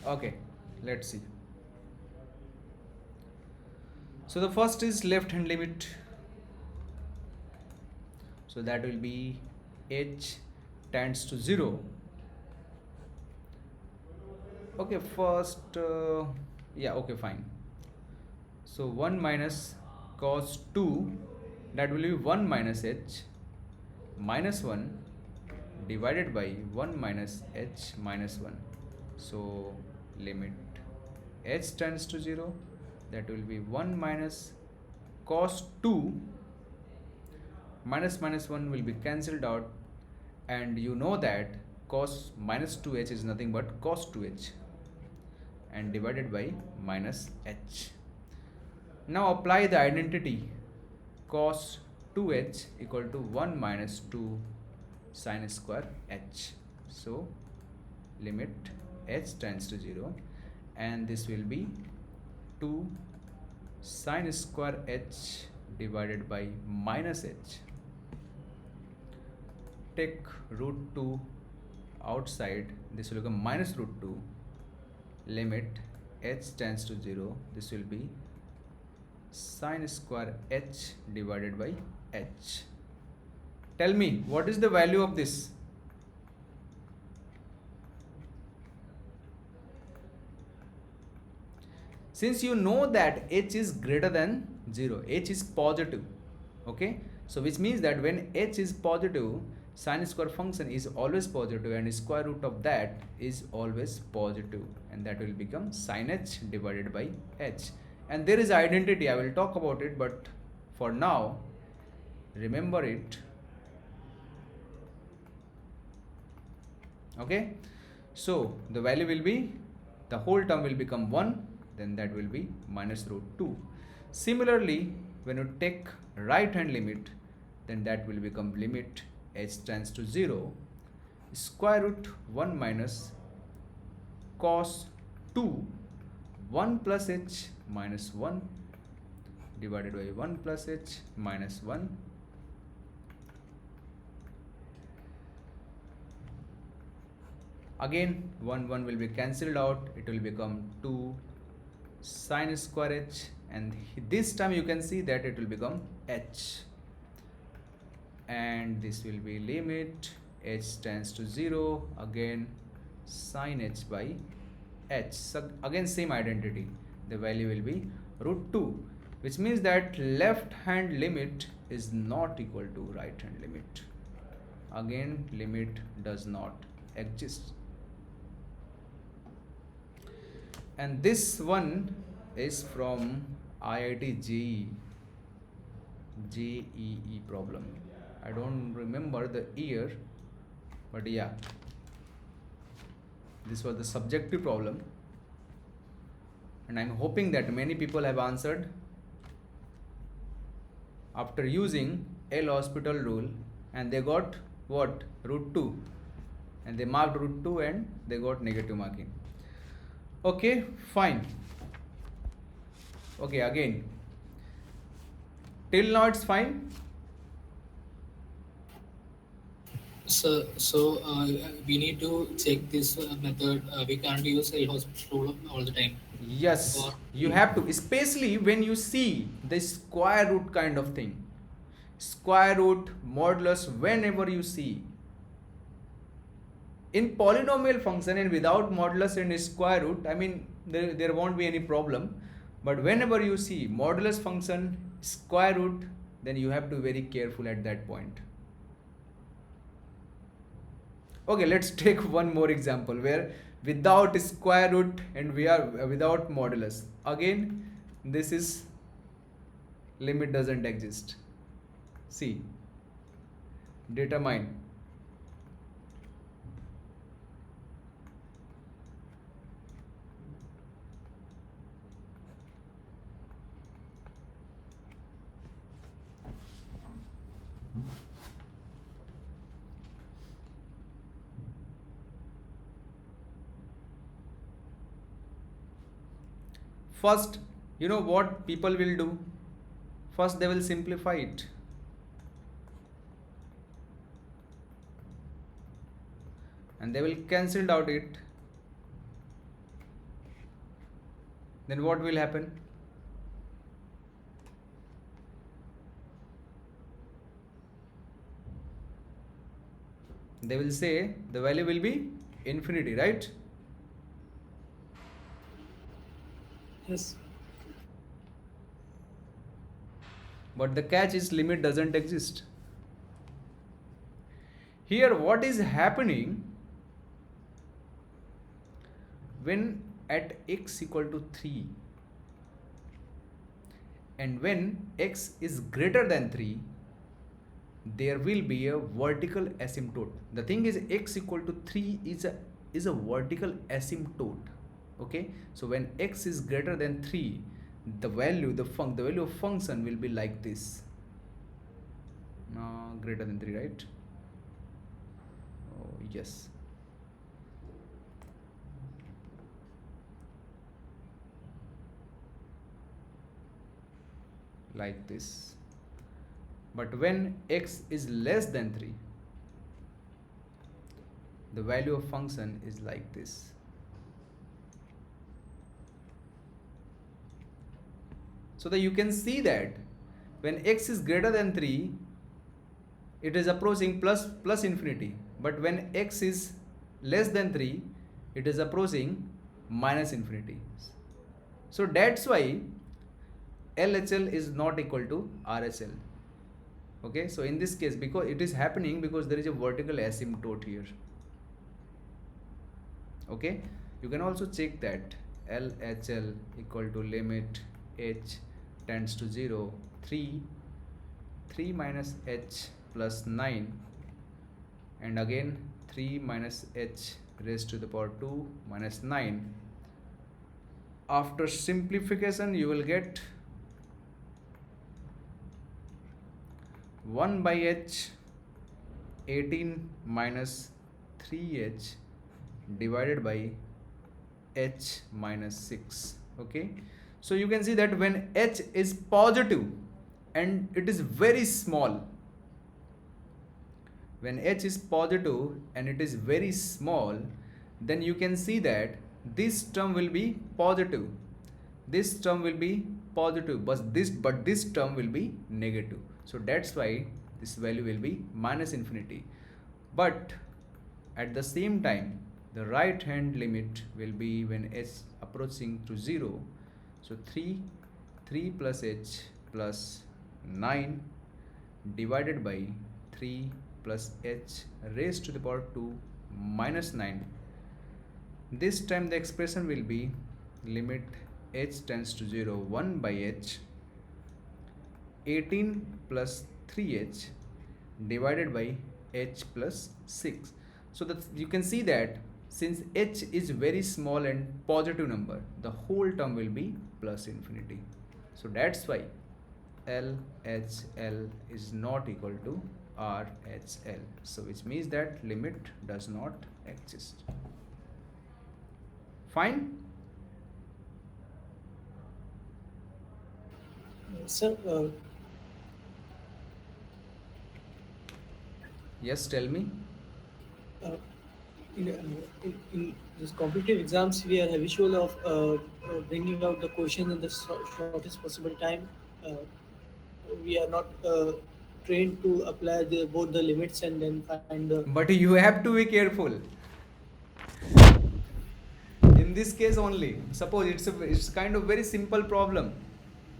Okay, let's see. So the first is left hand limit. So that will be h tends to 0. Okay, first, yeah, okay, fine. So 1 minus cos 2, that will be 1 minus h minus 1 divided by 1 minus h minus 1. So limit h tends to 0, that will be 1 minus cos 2 minus 1 will be cancelled out, and you know that cos minus 2h is nothing but cos 2h, and divided by minus h. Now apply the identity. Cos 2h equal to 1 minus 2 sin square h. So limit h tends to 0, and this will be 2 sin square h divided by minus h. Take root 2 outside, this will become minus root 2. Limit h tends to 0, this will be sin square h divided by h. Tell me, what is the value of this? Since you know that h is greater than 0, h is positive, okay, so which means that when h is positive, sin square function is always positive, and square root of that is always positive, and that will become sin h divided by h. And there is identity, I will talk about it, but for now remember it. Okay, so the value will be, the whole term will become 1, then that will be minus root 2. Similarly, when you take right hand limit, then that will become limit h tends to 0, square root 1 minus cos 2 1 plus h minus 1 divided by 1 plus h minus 1 again 1 will be cancelled out, it will become 2 sine square h, and this time you can see that it will become h, and this will be limit h tends to 0, again sine h by h. So again same identity, the value will be root 2, which means that left hand limit is not equal to right hand limit. Again limit does not exist. And this one is from IIT JEE problem. I don't remember the year, but yeah, this was the subjective problem, and I'm hoping that many people have answered after using L'Hospital rule, and they got what? Root 2, and they marked root 2 and they got negative marking. Okay, fine. Okay, again, till now it's fine. So we need to check this method. We can't use a hospital rule all the time. Yes, Or you have to, especially when you see the square root kind of thing, square root, modulus, whenever you see in polynomial function and without modulus and square root, I mean there won't be any problem, but whenever you see modulus function, square root, then you have to be very careful at that point. Okay, let's take one more example where without square root and we are without modulus. Again, this is limit doesn't exist. See, determine first. You know what people will do? First they will simplify it, and they will cancel out it. Then what will happen? They will say the value will be infinity, right? Yes. But the catch is limit doesn't exist. Here what is happening when at x equal to 3 and when x is greater than 3, there will be a vertical asymptote. The thing is x equal to 3 is a vertical asymptote. Okay, so when x is greater than 3, the value of function will be like this. Greater than 3, right? Oh yes, like this. But when x is less than 3, the value of function is like this. So that you can see that when x is greater than 3, it is approaching plus infinity, but when x is less than 3, it is approaching minus infinity. So that's why LHL is not equal to RHL. Okay, so in this case, because it is happening because there is a vertical asymptote here. Okay, you can also check that LHL equal to limit h tends to 0, 3 minus h plus 9, and again 3 minus h raised to the power 2 minus 9. After simplification, you will get 1 by h 18 minus 3h divided by h minus 6. Okay, so you can see that when h is positive and it is very small, when h is positive and it is very small, then you can see that this term will be positive, this term will be positive, but this term will be negative. So that's why this value will be minus infinity. But at the same time, the right hand limit will be when h approaching to 0. So 3 plus h plus 9 divided by 3 plus h raised to the power 2 minus 9. This time the expression will be limit h tends to 0 1 by h 18 plus 3h divided by h plus 6. So that you can see that since h is very small and positive number, the whole term will be plus infinity. So that's why LHL is not equal to RHL. So which means that limit does not exist. Fine? Sir, Yes, tell me. uh, in this competitive exams, we are habitual of bringing out the question in the shortest possible time. Uh, we are not trained to apply both the limits and then find the. But you have to be careful. In this case only, suppose it's kind of very simple problem,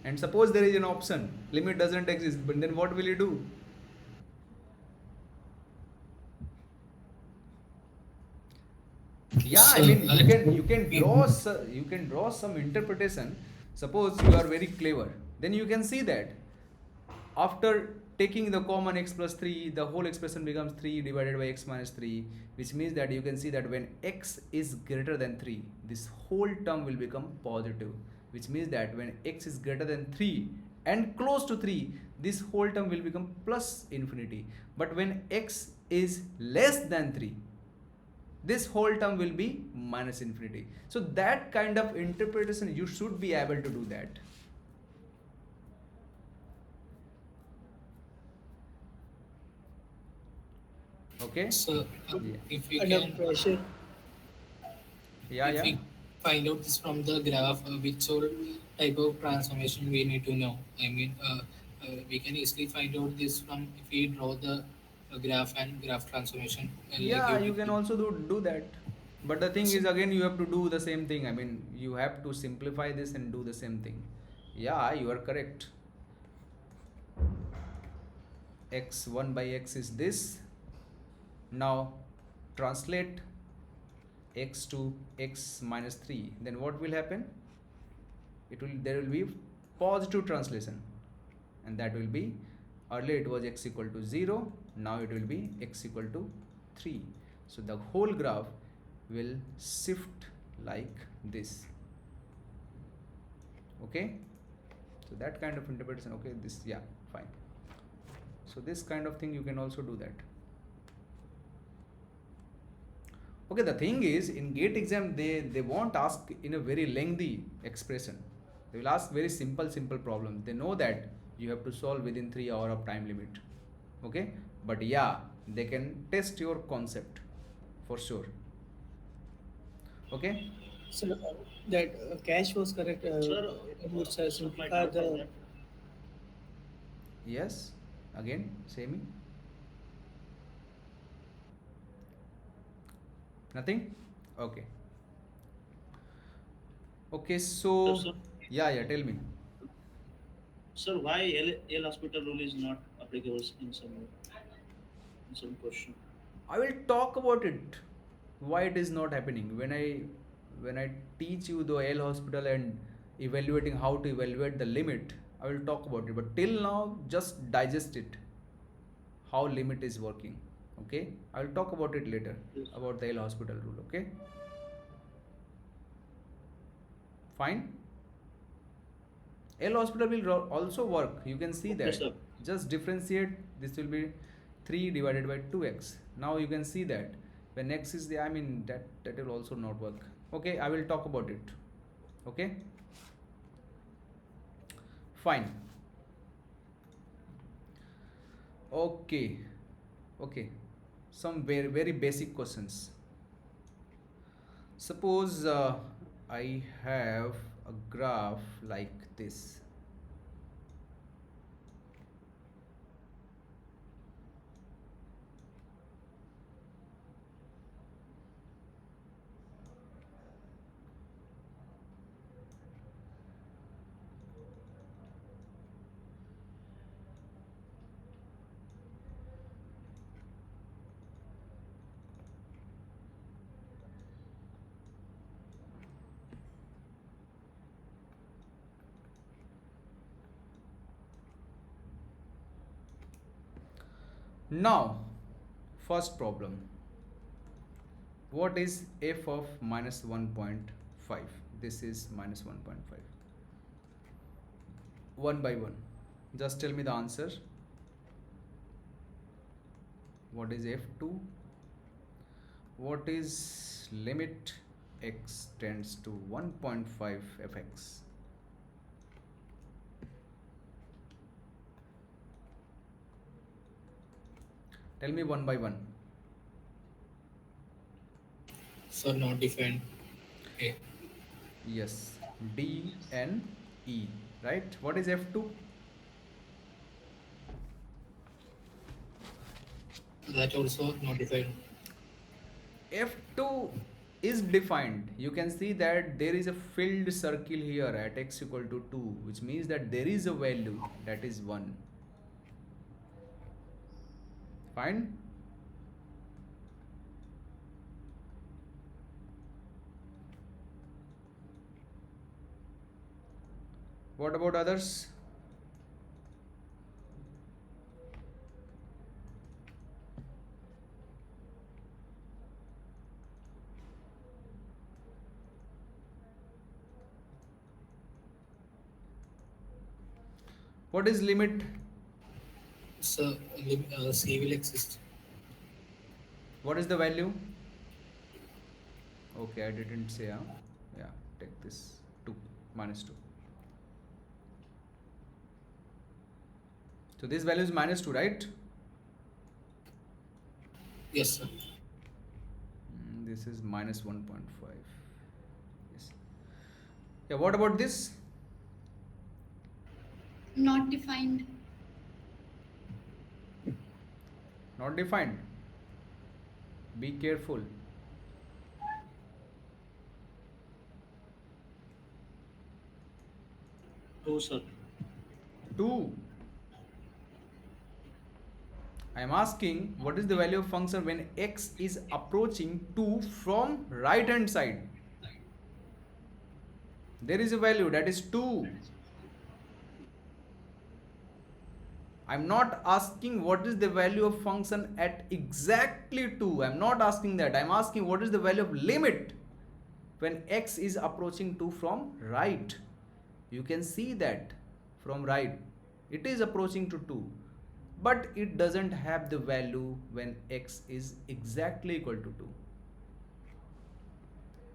and suppose there is an option limit doesn't exist, but then what will you do? Yeah, I So, mean you can draw some interpretation. Suppose you are very clever, then you can see that after taking the common x plus 3, the whole expression becomes 3 divided by x minus 3, which means that you can see that when x is greater than 3, this whole term will become positive, which means that when x is greater than 3 and close to 3, this whole term will become plus infinity. But when x is less than 3, this whole term will be minus infinity. So that kind of interpretation, you should be able to do that. Okay? so Yeah. if we Under can, pressure. Yeah, if yeah. we find out this from the graph, which all type of transformation we need to know. I mean, we can easily find out this from if we draw the graph and graph transformation. Like Yeah, you can also do that. But the thing is, again, you have to do the same thing. I mean, you have to simplify this and do the same thing. Yeah, you are correct. X1 by x is this. Now, translate x to x minus 3. Then what will happen? There will be positive translation, and that will be, earlier it was x equal to 0, now it will be x equal to 3. So the whole graph will shift like this. Okay, so that kind of interpretation. Okay, this, yeah, fine. So this kind of thing you can also do that. Okay, the thing is, in GATE exam, they won't ask in a very lengthy expression. They will ask very simple problem. They know that you have to solve within 3 hours of time limit. Okay, but yeah, they can test your concept for sure. Okay. So that cash was correct. Sir, It would my simplify doubt on the. that. Yes. Again, say me. Nothing. Okay. Okay. So Sir, yeah. Tell me. sir, why L hospital rule is not applicable in some question? I will talk about it. Why it is not happening when I teach you the L hospital and evaluating how to evaluate the limit. I will talk about it. But till now, just digest it. How limit is working. Okay. I will talk about it later Yes. about the L hospital rule. Okay. Fine. L hospital will also work. You can see Okay, that. sir. Just differentiate. This will be 3 divided by 2x. Now you can see that when x is there, I mean that will also not work. Okay, I will talk about it. Okay, fine. Okay, okay, some very basic questions. Suppose I have a graph like this. Now, first problem. What is f of minus 1.5? This is minus 1.5. One by one. Just tell me the answer. What is f2? What is limit x tends to 1.5 fx? Tell me one by one. So not defined. Okay. Yes, D N E, right? What is f2? That also not defined. F2 is defined. You can see that there is a filled circle here at x equal to 2, which means that there is a value that is 1. Fine? What about others? What is limit? So C will exist. What is the value? Okay, I didn't say. Yeah, take this 2 minus 2. So this value is minus 2, right? Yes, sir. This is minus 1.5. Yes. Yeah, what about this? Not defined. Not defined. Be careful. Two, sir. 2. I am asking what is the value of function when x is approaching 2 from right hand side. There is a value that is 2. I am not asking what is the value of function at exactly 2. I am not asking that. I am asking what is the value of limit when x is approaching 2 from right. You can see that from right it is approaching to 2, but it doesn't have the value when x is exactly equal to 2.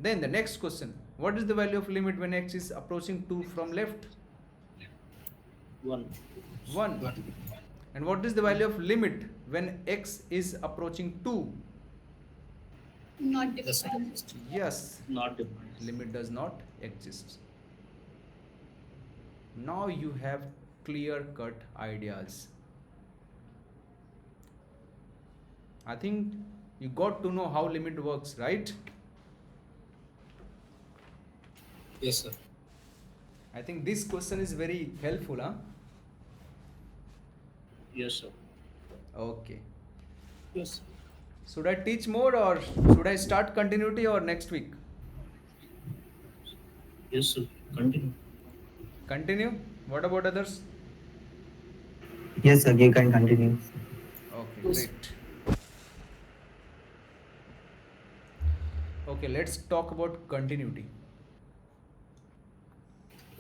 Then the next question, what is the value of limit when x is approaching 2 from left? 1. 1. And what is the value of limit when x is approaching 2? Not Does not defined. exist. Yes, Not defined. limit does not exist. Now you have clear cut ideas. I think you got to know how limit works, right? Yes, sir. I think this question is very helpful, huh? Yes, sir. Okay. Yes. Should I teach more or should I start continuity or next week? Yes, sir. Continue. Continue? What about others? Yes, sir, you can continue. Okay, Yes. great. Okay, let's talk about continuity.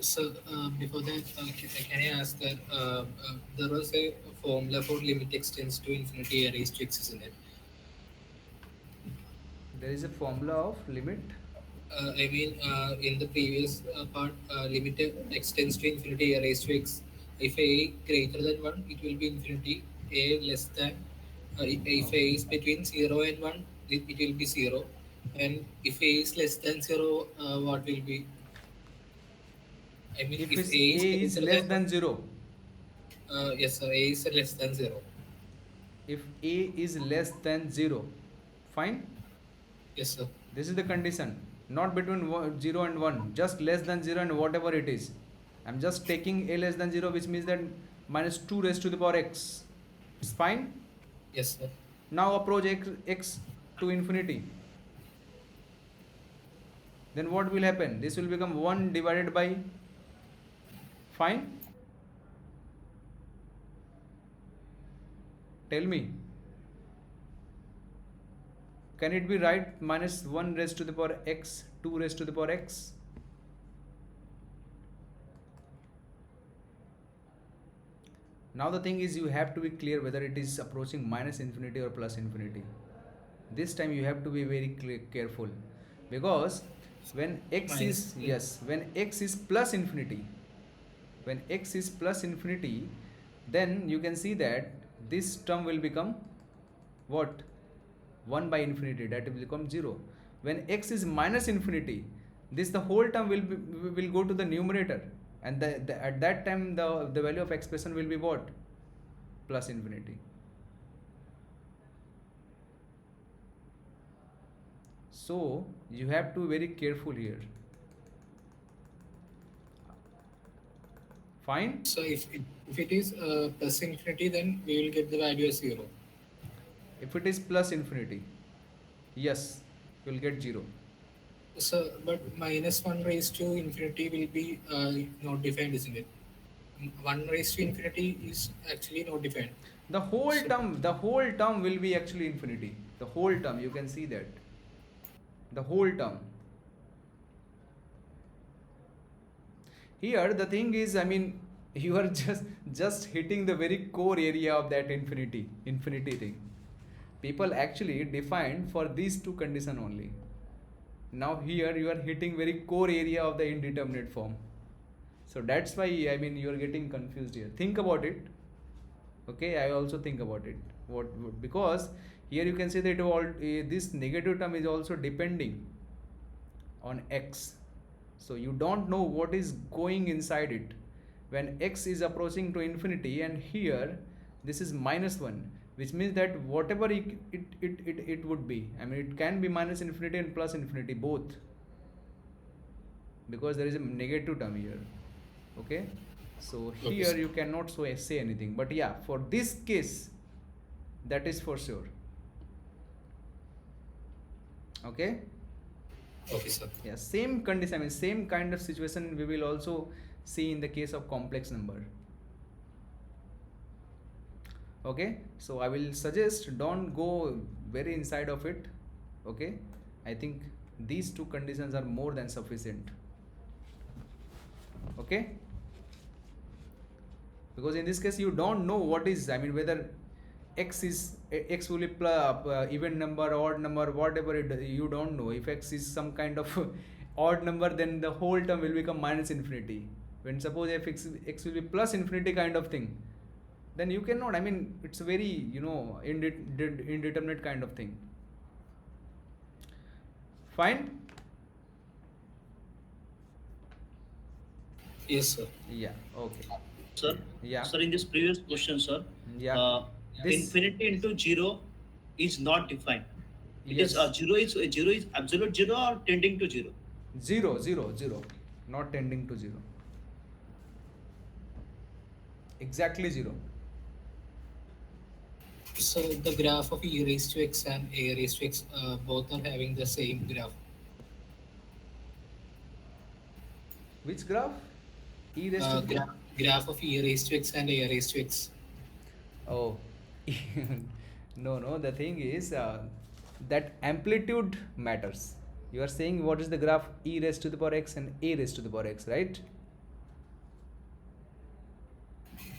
So before that, can I ask that there was a formula for limit extends to infinity raised to x, isn't it? There is a formula of limit. I mean, in the previous part, limit x tends to infinity a raised to x. If a greater than 1, it will be infinity. A less than, if Oh. a is between 0 and 1, it will be 0. And if a is less than 0, what will be? I mean, If if is a is a is greater less than 1, than 0, yes, sir, a is less than 0. if a is less than 0, fine. Yes, sir. This is the condition, not between 0 and 1, just less than 0 and whatever it is. I'm just taking a less than 0, which means that minus 2 raised to the power x. It's fine. Yes, sir. Now approach x to infinity. Then what will happen? This will become 1 divided by, fine. Tell me, can it be right? Minus 1 raised to the power x, 2 raised to the power x. Now the thing is, you have to be clear whether it is approaching minus infinity or plus infinity. This time you have to be very careful, because when x is, Minus. yes, when x is plus infinity, when x is plus infinity, then you can see that this term will become what? 1 by infinity, that will become 0. When x is minus infinity, this the whole term will go to the numerator, and at that time the value of expression will be what? Plus infinity. So you have to be very careful here. Fine. So if it is plus infinity, then we will get the value as 0. If it is plus infinity, yes, you will get 0. So, but minus 1 raised to infinity will be not defined, isn't it? 1 raised to infinity is actually not defined. The whole term will be actually infinity. The whole term, you can see that. The whole term. Here the thing is, I mean, you are just hitting the very core area of that infinity thing. People actually defined for these two conditions only. Now here you are hitting very core area of the indeterminate form. So that's why, I mean, you are getting confused here. Think about it. Okay, I also think about it. Because here you can say that this negative term is also depending on x. So you don't know what is going inside it when x is approaching to infinity, and here this is minus 1, which means that whatever it would be, I mean, it can be minus infinity and plus infinity both, because there is a negative term here. Okay, so Okay, here sir. you cannot say anything, but yeah, for this case, that is for sure. Okay. Okay, sir. Yeah, same condition, I mean, same kind of situation we will also see in the case of complex number. Okay, so I will suggest don't go very inside of it. Okay, I think these two conditions are more than sufficient. Okay, because in this case you don't know what is, I mean, whether x will be even number, odd number, whatever you don't know. If x is some kind of odd number, then the whole term will become minus infinity. When suppose if x will be plus infinity kind of thing, then you cannot, I mean, it's a very, indeterminate kind of thing. Fine. Yes, sir. Yeah. Okay. Sir, Yeah. sir, in this previous question, sir, Yeah. uh, This. infinity into 0 is not defined. It is Yes. 0 is absolute 0 or tending to 0. 0, 0, 0, not tending to 0. Exactly 0. So the graph of e raised to x and a raised to x both are having the same graph. Which graph? E raised to the. Graph of e raised to x and a raised to x. Oh, no. The thing is that amplitude matters. You are saying what is the graph e raised to the power x and a raised to the power x, right?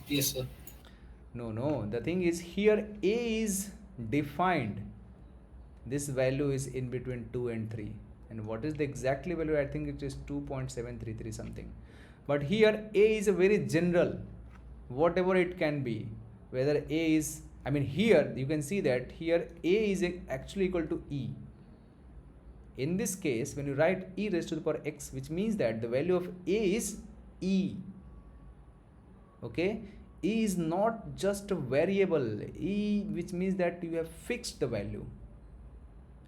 Yes, sir. No. The thing is here a is defined this value is in between 2 and 3. And what is the exactly value? I think it is 2.733 something. But here A is a very general, whatever it can be, whether A is, I mean here you can see that here A is actually equal to E. In this case, when you write e raised to the power x, which means that the value of A is E. Okay, E is not just a variable, E, which means that you have fixed the value,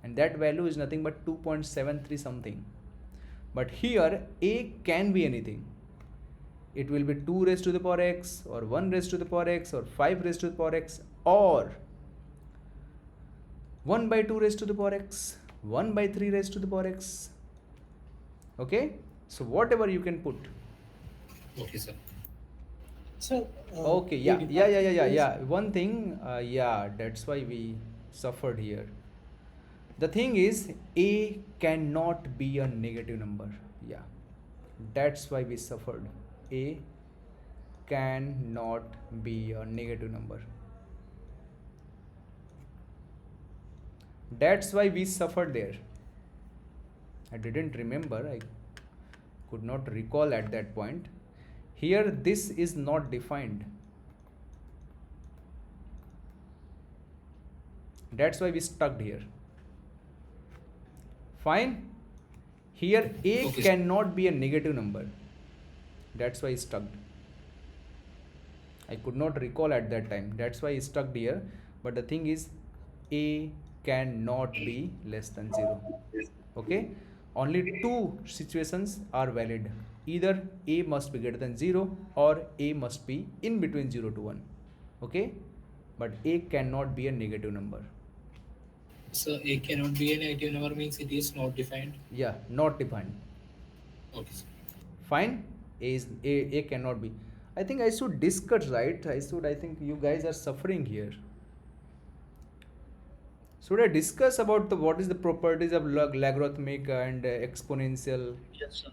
and that value is nothing but 2.73 something. But here A can be anything. It will be 2 raised to the power x, or 1 raised to the power x, or 5 raised to the power x, or 1 by 2 raised to the power x, 1 by 3 raised to the power x. Okay, so whatever you can put. Okay, sir. So Okay, yeah. One thing, yeah, that's why we suffered here. The thing is, A cannot be a negative number. Yeah, that's why we suffered. A cannot be a negative number. That's why we suffered there. I didn't remember, I could not recall at that point. Here, this is not defined. That's why we stuck here. Fine. Here A Okay. cannot be a negative number. That's why I stuck. I could not recall at that time. That's why I stuck here. But the thing is, A cannot be less than 0. Okay. Only two situations are valid. Either A must be greater than 0 or A must be in between 0 to 1. Okay. But A cannot be a negative number. So A cannot be a negative number means it is not defined. Yeah, not defined. Okay, sir. Fine. A cannot be. I think I should discuss, right? I think you guys are suffering here. Should I discuss about what is the properties of logarithmic and exponential? Yes, sir.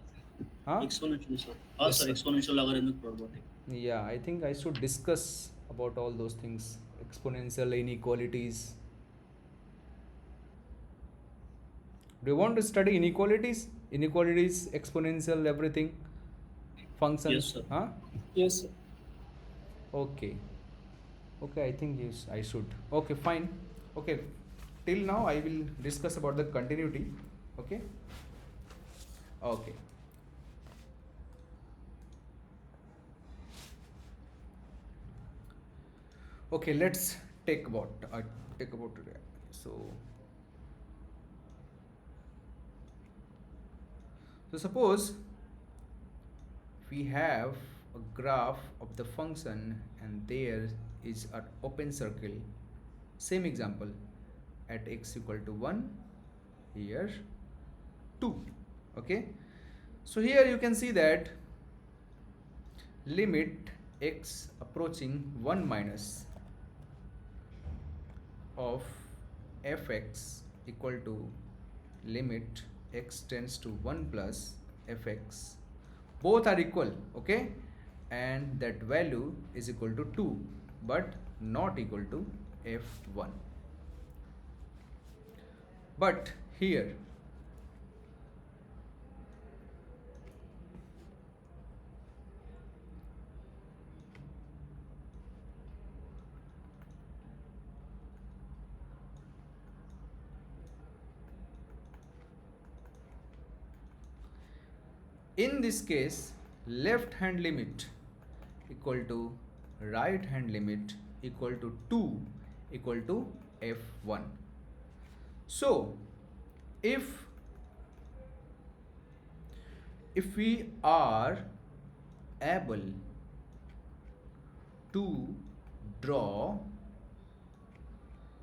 Huh? Exponential, sir. Yes, Sir, sir. exponential logarithmic property. Yeah, I think I should discuss about all those things. Exponential inequalities. Do you want to study inequalities? Inequalities, exponential, everything? Functions? Yes, sir. Huh? yes, sir. Okay. Okay, I think yes, I should. Okay, fine. Okay, till now I will discuss about the continuity. Okay. Okay. Okay, let's take about today. So suppose we have a graph of the function and there is an open circle. Same example, at x equal to 1, here 2. Okay, so here you can see that limit x approaching 1 minus of fx equal to limit x tends to 1 plus fx, both are equal. Okay, and that value is equal to 2 but not equal to f1. But here in this case, left hand limit equal to right hand limit equal to 2 equal to f1. So if we are able to draw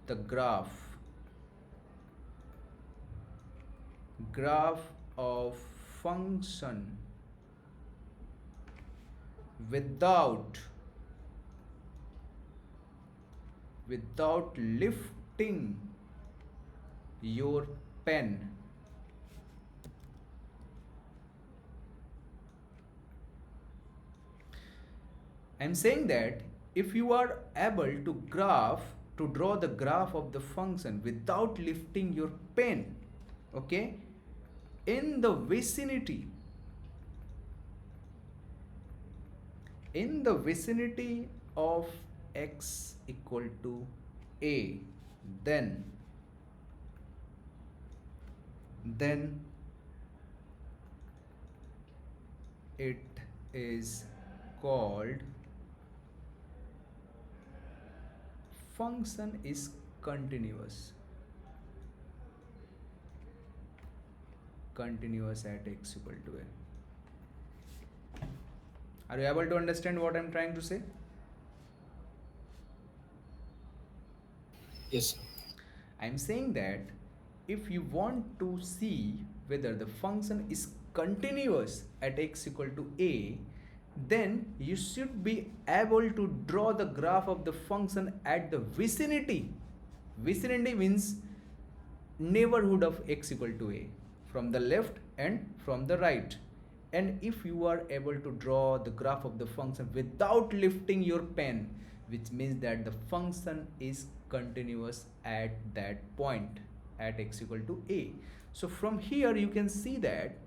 the graph of function without lifting your pen, I'm saying that if you are able to to draw the graph of the function without lifting your pen, okay, in the vicinity of x equal to a, then it is called function is continuous at x equal to a. Are you able to understand what I'm trying to say? Yes, sir. I'm saying that if you want to see whether the function is continuous at x equal to a, then you should be able to draw the graph of the function at the vicinity. Vicinity means neighborhood of x equal to a, from the left and from the right. And if you are able to draw the graph of the function without lifting your pen, which means that the function is continuous at that point at x equal to a. So from here you can see that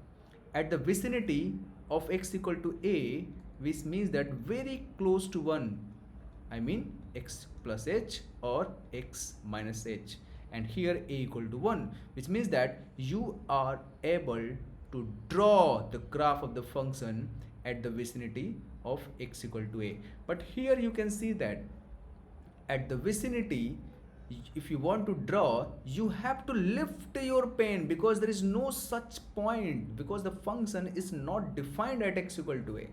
at the vicinity of x equal to a, which means that very close to 1, I mean x plus h or x minus h, and here a equal to 1, which means that you are able to draw the graph of the function at the vicinity of x equal to a. But here you can see that at the vicinity, if you want to draw, you have to lift your pen, because there is no such point, because the function is not defined at x equal to a.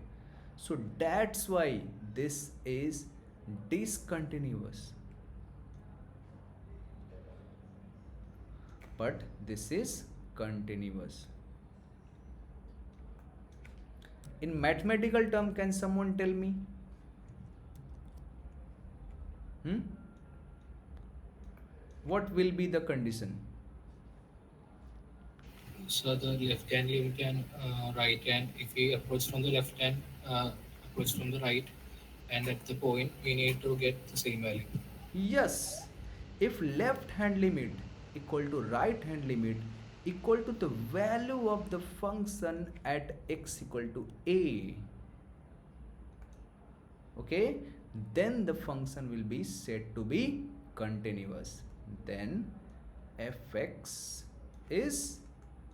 So that's why this is discontinuous, but this is continuous. In mathematical term, can someone tell me? What will be the condition? So the left hand limit and right hand, if we approach from the left hand, approach from the right, and at the point we need to get the same value. Yes, if left hand limit equal to right hand limit equal to the value of the function at x equal to a, okay, then the function will be said to be continuous. Then fx is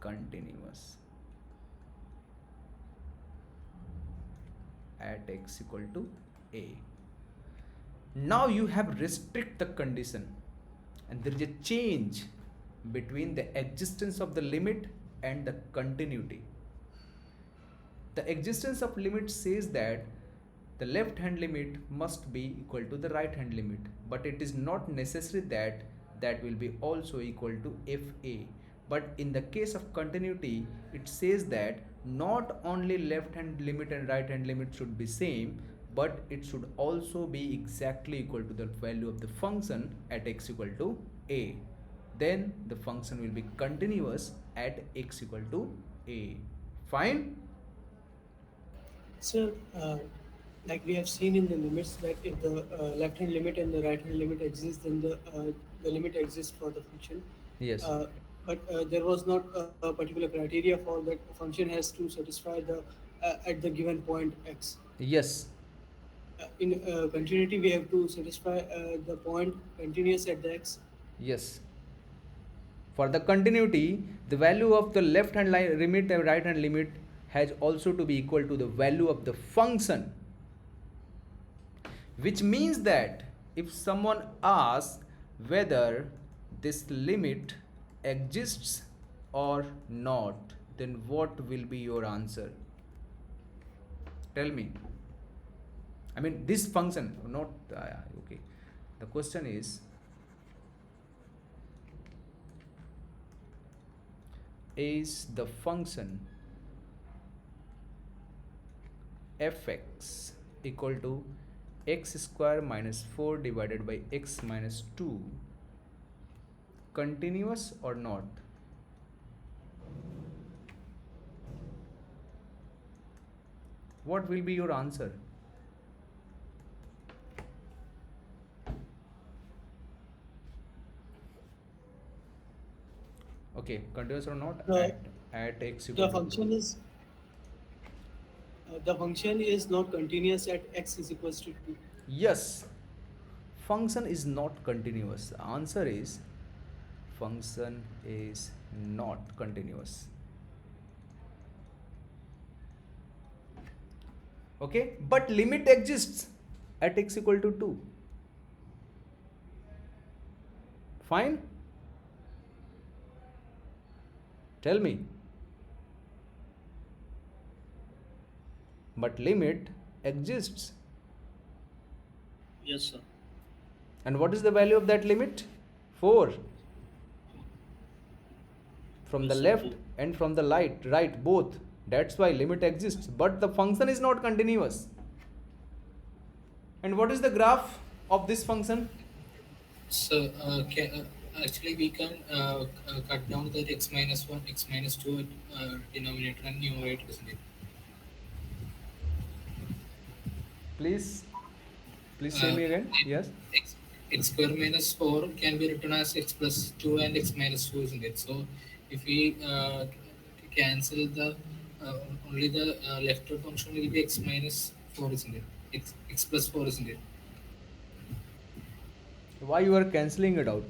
continuous at x equal to a. Now you have restrict the condition, and there is a change between the existence of the limit and the continuity. The existence of limit says that the left hand limit must be equal to the right hand limit, but it is not necessary that that will be also equal to fa. But in the case of continuity, it says that not only left hand limit and right hand limit should be same, but it should also be exactly equal to the value of the function at x equal to a. Then the function will be continuous at x equal to a. Fine? So, like we have seen in the limits, that if the left hand limit and the right hand limit exist, then the limit exists for the function. Yes. But there was not a particular criteria for that function has to satisfy the at the given point x. Yes. In continuity, we have to satisfy the point continuous at the x. Yes. For the continuity, the value of the left hand limit and right hand limit has also to be equal to the value of the function, which means that if someone asks whether this limit exists or not, then what will be your answer? Tell me. I mean, this function, not okay. The question is the function fx equal to x square minus 4 divided by x minus 2 continuous or not? What will be your answer? Okay, continuous or not The at x equal the to 2. function is the function is not continuous at x is equals to 2. Yes, function is not continuous. The answer is function is not continuous. Okay, but limit exists at x equal to 2. Fine? Tell me. But limit exists. Yes, sir. And what is the value of that limit? 4. From the Yes, sir. left and from the right both. That's why limit exists, but the function is not continuous. And what is the graph of this function? So actually we can cut down that x minus 1, x minus 2 denominator and numerator, isn't it? Please say Uh, me again. Yes. x square minus 4 can be written as x plus 2 and x minus 2, isn't it? So if we cancel the only the left function will be x minus 4, isn't it? X plus 4, isn't it? Why you are cancelling it out?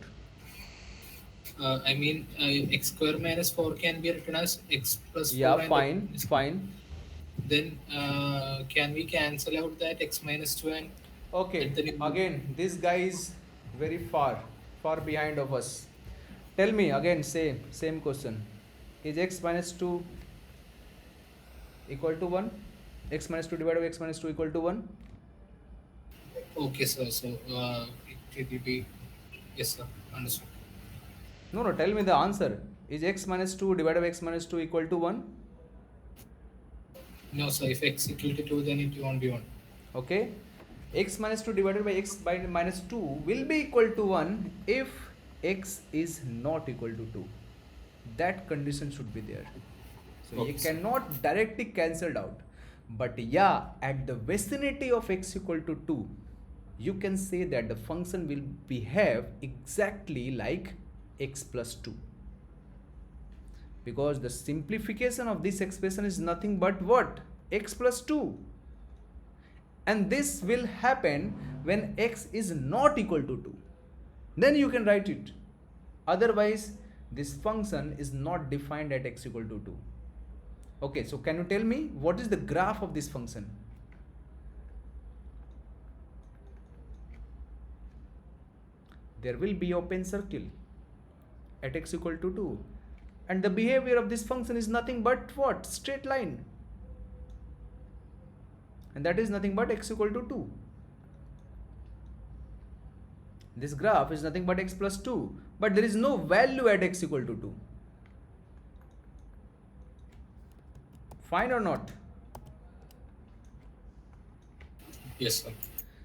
I mean, x square minus 4 can be written as x plus 4 Yeah, and fine. then can we cancel out that x minus 2 and Okay, get the new? again, this guy is very far behind of us. Tell me again, same question. Is x minus 2 equal to 1? X minus 2 divided by x minus 2 equal to 1? Okay, sir. So it will be, yes, sir. Understood. No, tell me the answer. Is x minus 2 divided by x minus 2 equal to 1? No, sir. If x equal to 2, then it won't be 1. Okay. X minus 2 divided by x by minus 2 will be equal to 1 if x is not equal to 2. That condition should be there. So Okay, you sir. cannot directly cancelled out. But yeah, at the vicinity of x equal to 2, you can say that the function will behave exactly like x plus 2. Because the simplification of this expression is nothing but what? X plus 2. And this will happen when x is not equal to 2. Then you can write it. Otherwise, this function is not defined at x equal to 2. Okay, so can you tell me what is the graph of this function? There will be open circle at x equal to 2. And the behavior of this function is nothing but what? Straight line. And that is nothing but x equal to 2. This graph is nothing but x plus 2. But there is no value at x equal to 2. Fine or not? Yes, sir.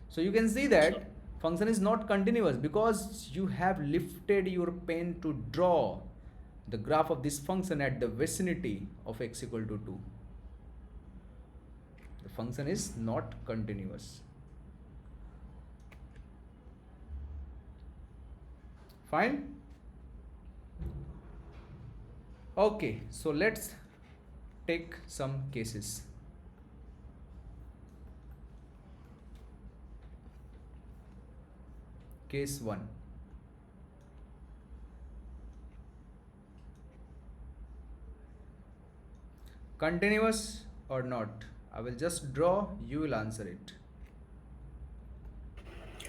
So you can see that function is not continuous because you have lifted your pen to draw the graph of this function at the vicinity of x equal to 2. The function is not continuous. Fine? Okay, so let's take some cases. Case 1. Continuous or not? I will just draw, you will answer it.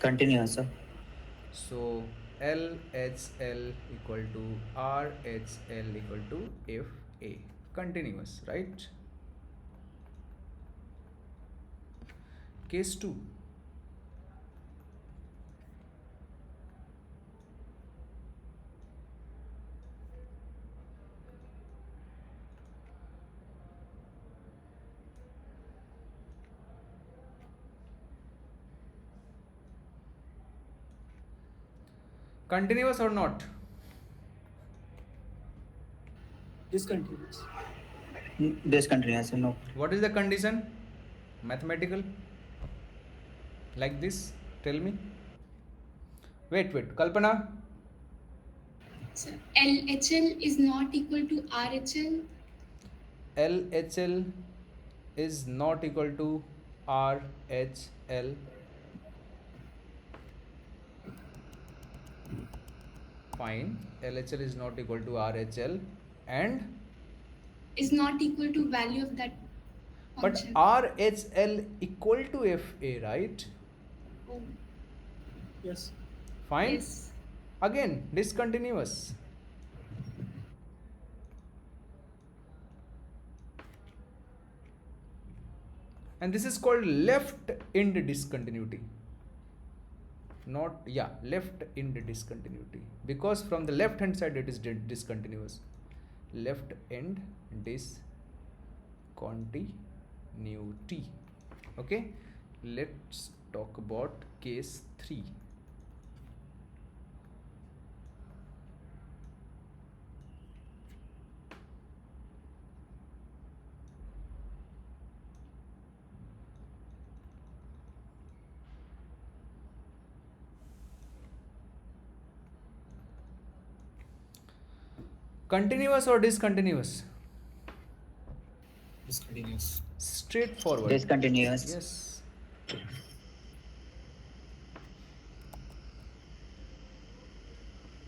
Continuous, sir. So LHL equal to RHL equal to FA. Continuous, right? Case 2. Continuous or not? Discontinuous. Discontinuous, sir. No. What is the condition? Mathematical? Like this? Tell me. Wait. Kalpana? So LHL is not equal to RHL. LHL is not equal to RHL. Fine. LHL is not equal to RHL and Is not equal to value of that but function. RHL equal to FA, right? Oh, Yes. Fine. yes. Again, discontinuous. And this is called left end discontinuity. Not, yeah, left end discontinuity, because from the left hand side it is discontinuous. Left end discontinuity. Okay, let's talk about case 3. Continuous or discontinuous? Discontinuous. Straightforward. Discontinuous. Yes.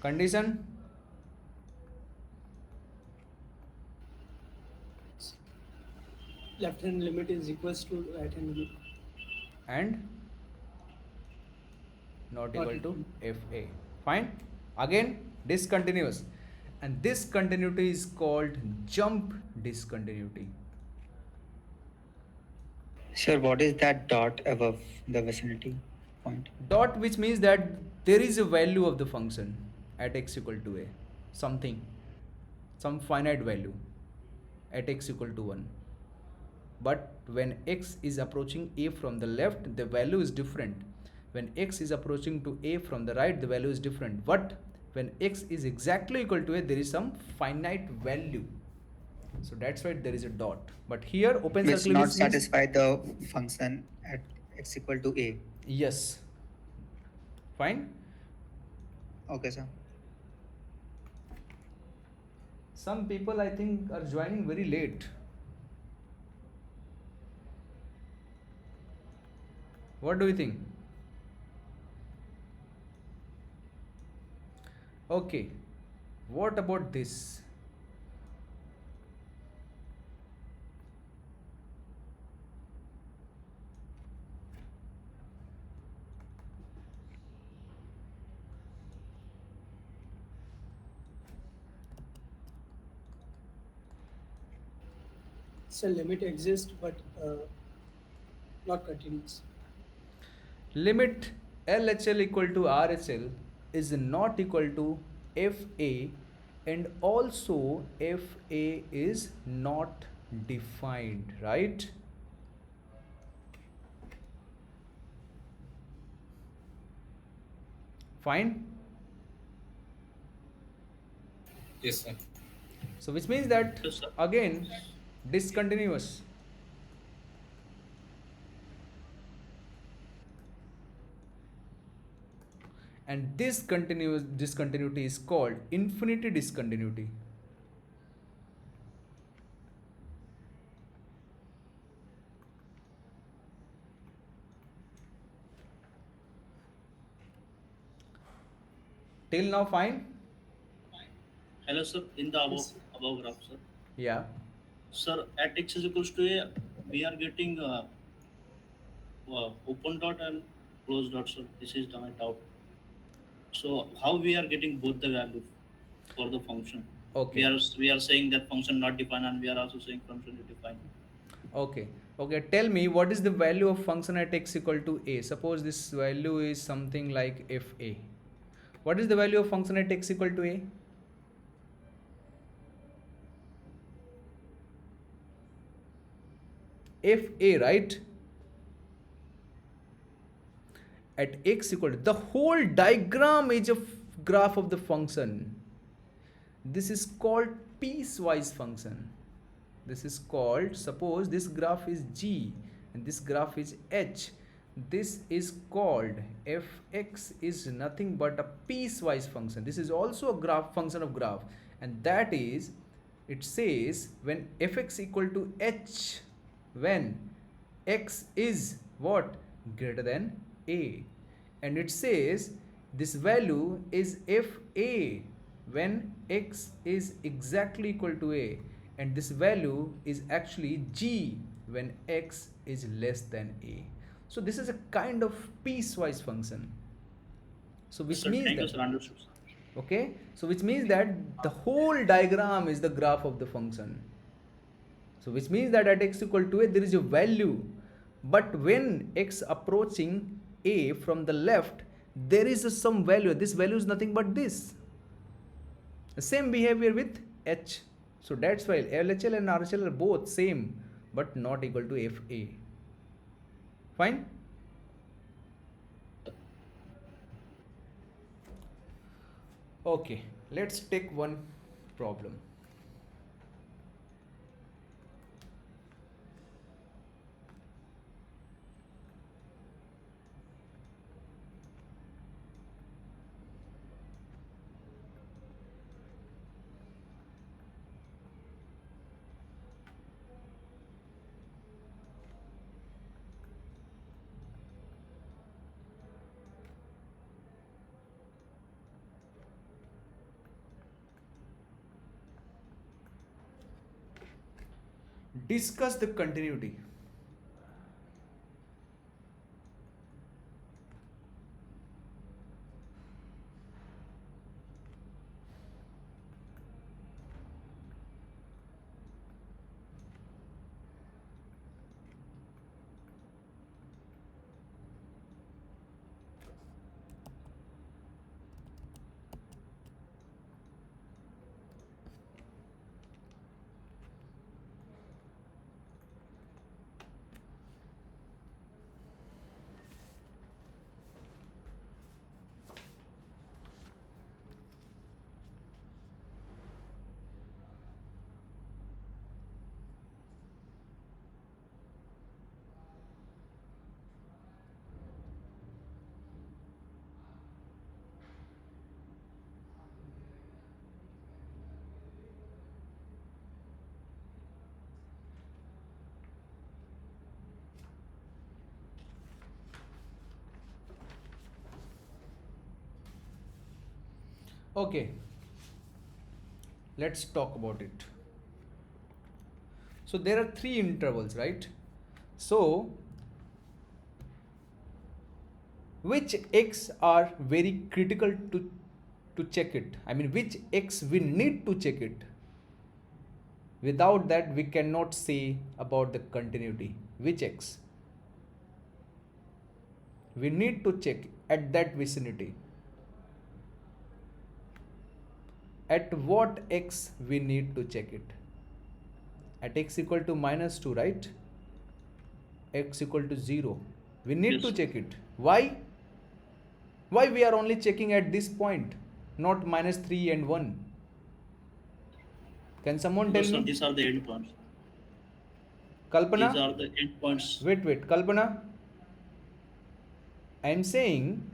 Condition? Left hand limit is equals to right hand limit. And not Not equal to equal. FA. Fine. Again, discontinuous. And this continuity is called jump discontinuity. Sir, what is that dot above the vicinity point? Dot, which means that there is a value of the function at x equal to a. Something. Some finite value at x equal to 1. But when x is approaching a from the left, the value is different. When x is approaching to a from the right, the value is different. But when x is exactly equal to a, there is some finite value. So that's why there is a dot. But here open Which circle not which means, satisfy the function at x equal to a. yes. Fine. Okay, sir. Some people I think are joining very late. What do you think? Okay. What about this? So limit exists, but not continuous. Limit LHL equal to RHL is not equal to FA, and also FA is not defined, right? Fine. Yes, sir. So which means that Yes, sir. again discontinuous. And this continuous discontinuity is called infinity discontinuity. Till now, fine? Hello, sir. In the Yes. above graph, sir. Yeah. Sir, at x is equals to a, we are getting open dot and closed dot, sir. This is my doubt. So how we are getting both the value for the function? Okay. We are saying that function not defined, and we are also saying function is defined. Okay. Okay. Tell me, what is the value of function at x equal to a? Suppose this value is something like fa. What is the value of function at x equal to a? Fa, right? At x equal to, the whole diagram is a graph of the function. This is called piecewise function. This is called, suppose this graph is g and this graph is h. this is called fx is nothing but a piecewise function. This is also a graph function of graph, and that is, it says when fx equal to h, when x is what, greater than a, and it says this value is fa when x is exactly equal to a, and this value is actually g when x is less than a. So this is a kind of piecewise function. So Yes, which sir. means Thank you, that, sir. Understood. okay, so which means that the whole diagram is the graph of the function. So which means that at x equal to a there is a value, but when x approaching a from the left, there is some value. This value is nothing but this. The same behavior with h. So that's why LHL and RHL are both same but not equal to FA. Fine? Okay, let's take one problem. Discuss the continuity. Okay, let's talk about it. So there are three intervals, right? So which x are very critical to check it? I mean, which x we need to check it? Without that, we cannot say about the continuity. Which x? We need to check at that vicinity. At what x we need to check it? At x equal to -2, right? X equal to 0. We need Yes, to sir. check it. Why? Why we are only checking at this point, not -3 and 1? Can someone tell Because, sir, me? these are the endpoints. Kalpana? These are the endpoints. Wait, Kalpana. I am saying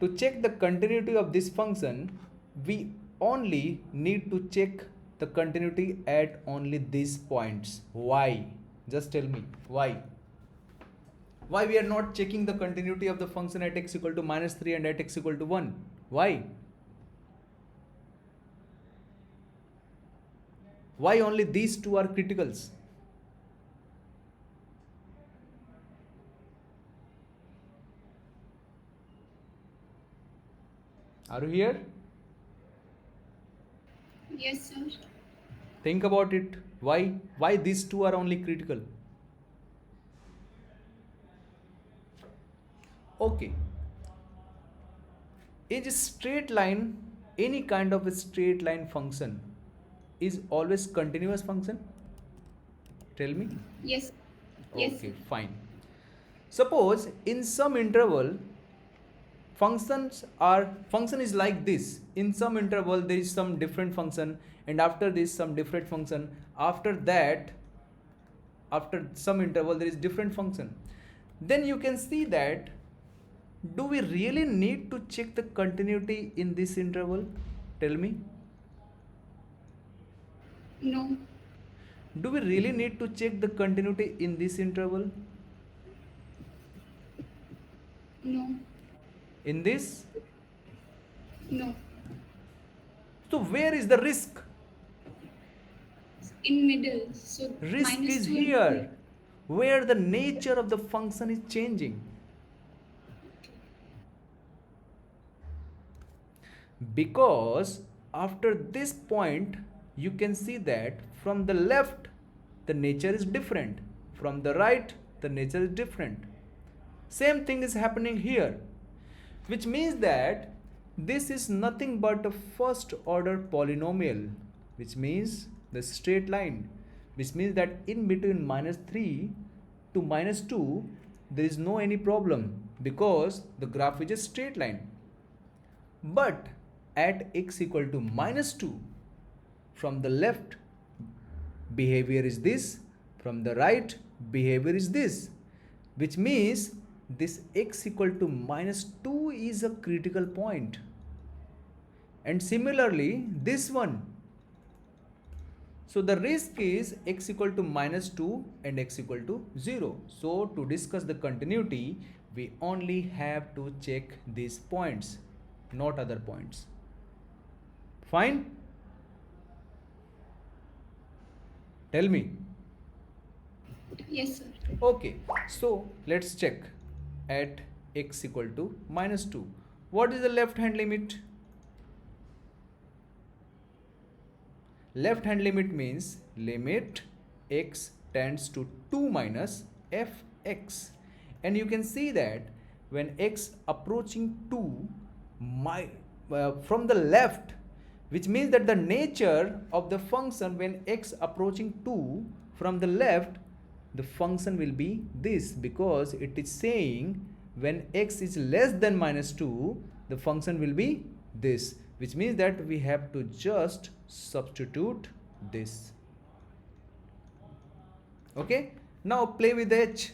to check the continuity of this function, we only need to check the continuity at only these points. Why? Just tell me why. Why we are not checking the continuity of the function at x equal to -3 and at x equal to 1? Why? Why only these two are criticals? Are you here? Yes, sir. Think about it. Why? Why these two are only critical? Okay. Is a straight line, any kind of a straight line function, is always continuous function? Tell me. Yes. Yes, Okay, sir. fine. Suppose in some interval function is like this. In some interval there is some different function, and after this some different function. After that, after some interval there is different function. then you can see that, do we really need to check the continuity in this interval? Tell me. No. Do we really need to check the continuity in this interval? No. In this? No. So where is the risk? In middle. So Risk minus is 2 and here, where the nature of the function is changing. Because after this point, you can see that from the left, the nature is different. From the right, the nature is different. Same thing is happening here, which means that this is nothing but a first order polynomial, which means the straight line, which means that in between minus 3 to minus 2, there is no any problem because the graph is a straight line. But at x equal to minus 2, from the left, behavior is this, from the right, behavior is this, which means this x equal to minus 2 is a critical point. And similarly, this one. So the risk is x equal to minus 2 and x equal to 0. So to discuss the continuity, we only have to check these points, not other points. Fine? Tell me. yes, sir. Okay, so let's check at x equal to minus 2. What is the left hand limit? Left hand limit means limit x tends to 2 minus fx. And you can see that when x approaching 2 from the left, which means that the nature of the function when x approaching 2 from the left, the function will be this, because it is saying when x is less than minus 2, the function will be this, which means that we have to just substitute this. Okay, now play with h.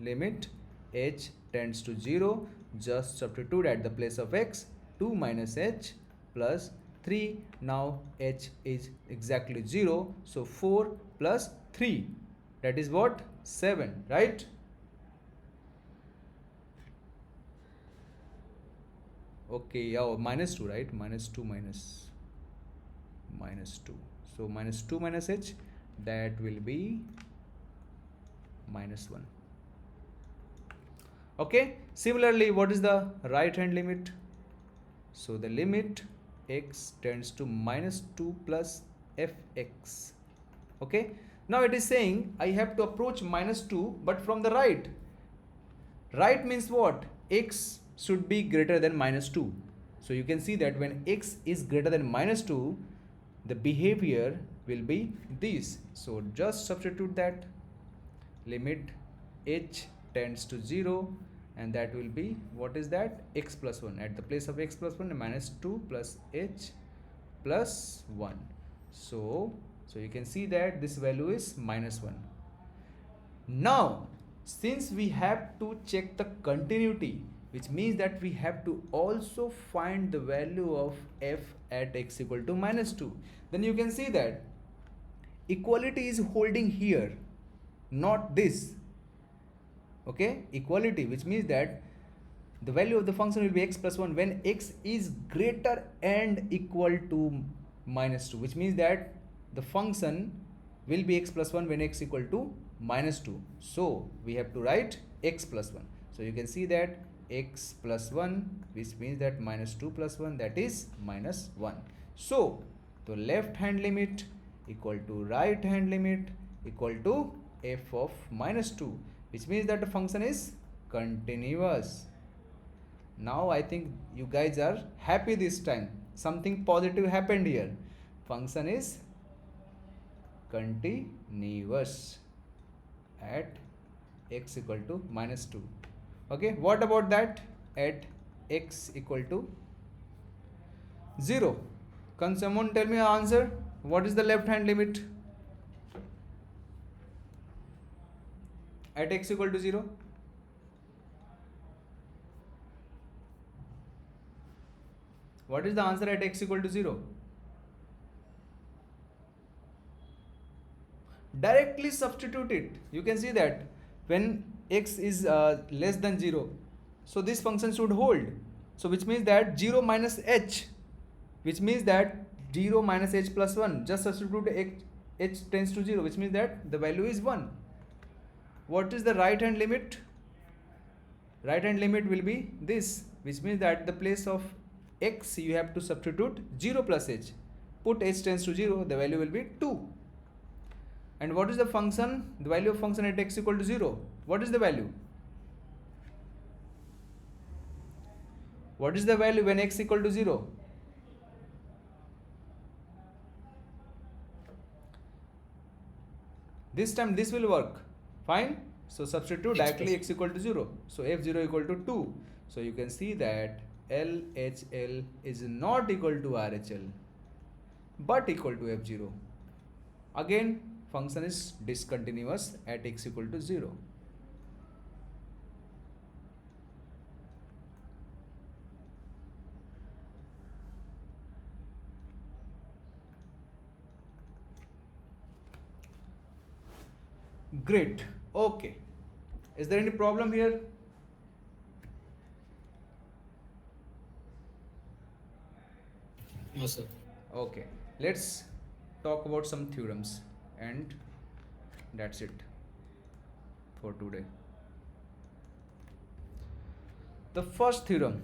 Limit h tends to 0, just substitute at the place of x 2 minus h plus 3. Now h is exactly 0, so 4 plus 3, that is what? 7, right? Okay, oh, minus 2, right? Minus 2 minus 2. So minus 2 minus h, that will be minus 1. Okay, similarly, what is the right hand limit? So the limit x tends to minus 2 plus fx. Okay, now it is saying I have to approach minus 2, but from the right. Right means what? X should be greater than minus 2. So you can see that when x is greater than minus 2, the behavior will be this. So just substitute that. Limit h tends to 0, and that will be, what is that? X plus 1. At the place of x plus 1, minus 2 plus h plus 1. So you can see that this value is minus 1. Now, since we have to check the continuity, which means that we have to also find the value of f at x equal to minus 2, then you can see that equality is holding here, not this. Okay, equality, which means that the value of the function will be x plus 1 when x is greater and equal to minus 2, which means that the function will be x plus 1 when x equal to minus 2. So we have to write x plus 1. So you can see that x plus 1, which means that minus 2 plus 1, that is minus 1. So the left hand limit equal to right hand limit equal to f of minus 2, which means that the function is continuous. Now I think you guys are happy this time. Something positive happened here. Function is continuous at x equal to minus 2. Okay, what about that at x equal to 0? Can someone tell me an answer? What is the left hand limit at x equal to 0? What is the answer at x equal to 0? Directly substitute it. You can see that when x is less than 0, so this function should hold. So which means that 0 minus h, which means that 0 minus h plus 1, just substitute h tends to 0, which means that the value is 1. What is the right hand limit? Right hand limit will be this, which means that the place of x you have to substitute 0 plus h. Put h tends to 0, the value will be 2. And what is the function? The value of function at x equal to 0. What is the value? What is the value when x equal to 0? This time this will work. Fine. So substitute directly x equal to 0. So f0 equal to 2. So you can see that LHL is not equal to RHL but equal to f0. Again, function is discontinuous at x equal to 0. Great. Okay. Is there any problem here? No, sir. Okay. Let's talk about some theorems and that's it for today. The first theorem,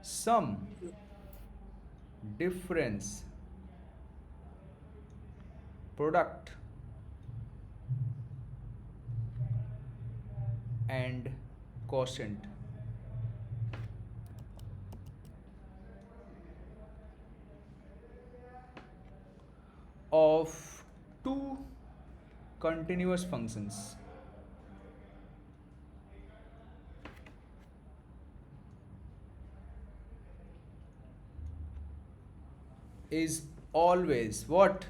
sum difference product and quotient of two continuous functions is always what?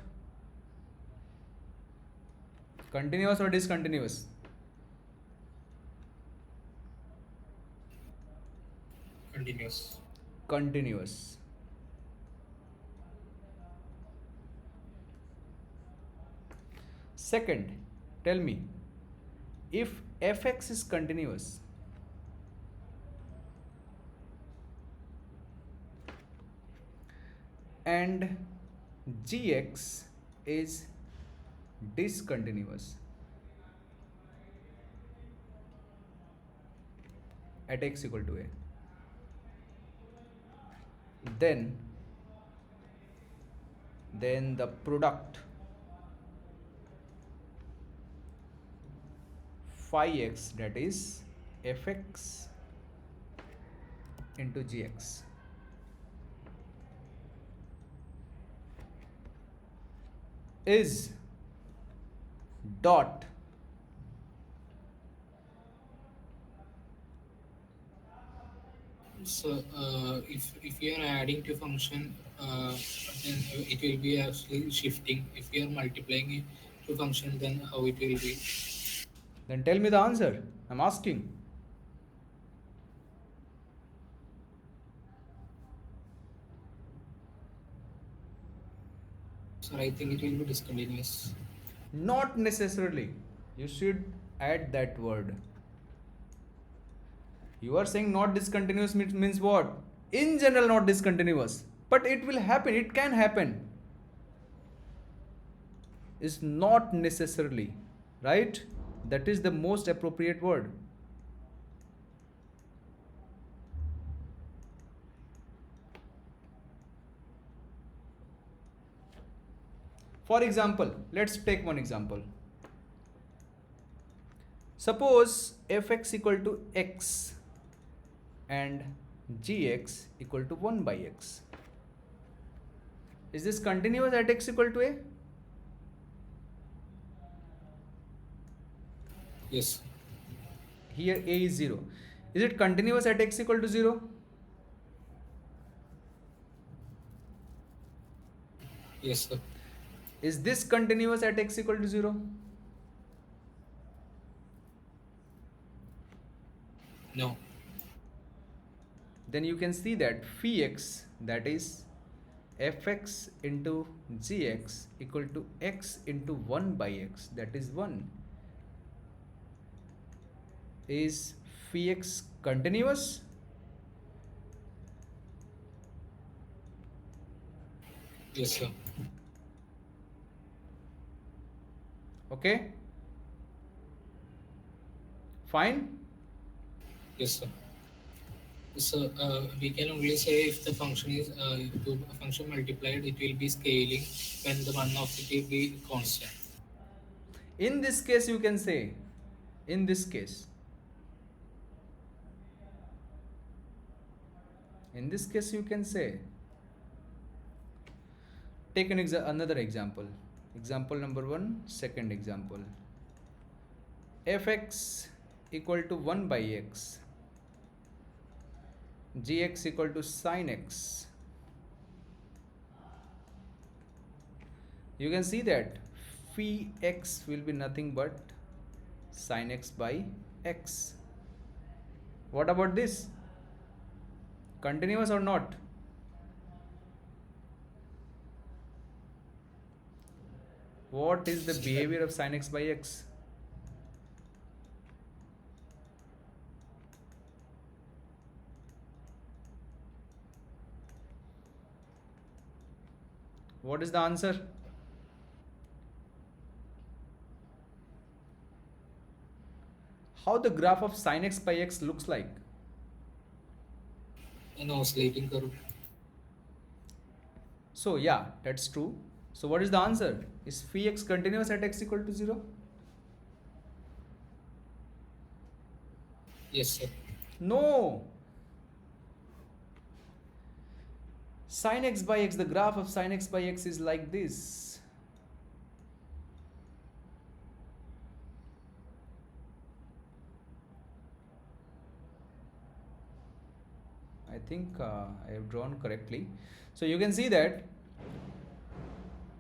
Continuous or discontinuous? Continuous. Continuous. Second, tell me, if fx is continuous, and gx is discontinuous at x equal to a, then the product phi x, that is fx into gx, is dot So if you are adding to function, then it will be actually shifting. If you are multiplying it to function, then how it will be? then tell me the answer. I'm asking. So I think it will be discontinuous. Not necessarily. You should add that word. You are saying not discontinuous means what? In general, not discontinuous. But it will happen. It can happen. Is not necessarily. Right? That is the most appropriate word. For example, let's take one example. Suppose fx equal to x and gx equal to 1 by x. Is this continuous at x equal to a? Yes. Here a is 0. Is it continuous at x equal to 0? Yes, sir. Is this continuous at x equal to 0? No. then you can see that phi x, that is fx into gx, equal to x into 1 by x, that is 1. Is phi x continuous? Yes, sir. Okay, fine. Yes, sir. So we can only say if the function is if the function multiplied, it will be scaling when the one of it will be constant. In this case, you can say, in this case, you can say, take another example. Example number 1, second example. Fx equal to 1 by x, gx equal to sine x. You can see that phi x will be nothing but sine x by x. What about this? Continuous or not? What is the behavior of sine x by x? What is the answer? How the graph of sine x by x looks like? An oscillating curve. So yeah, that's true. So what is the answer? Is phi x continuous at x equal to 0? Yes, sir. No. Sine x by x, the graph of sine x by x is like this. I think I have drawn correctly. So you can see that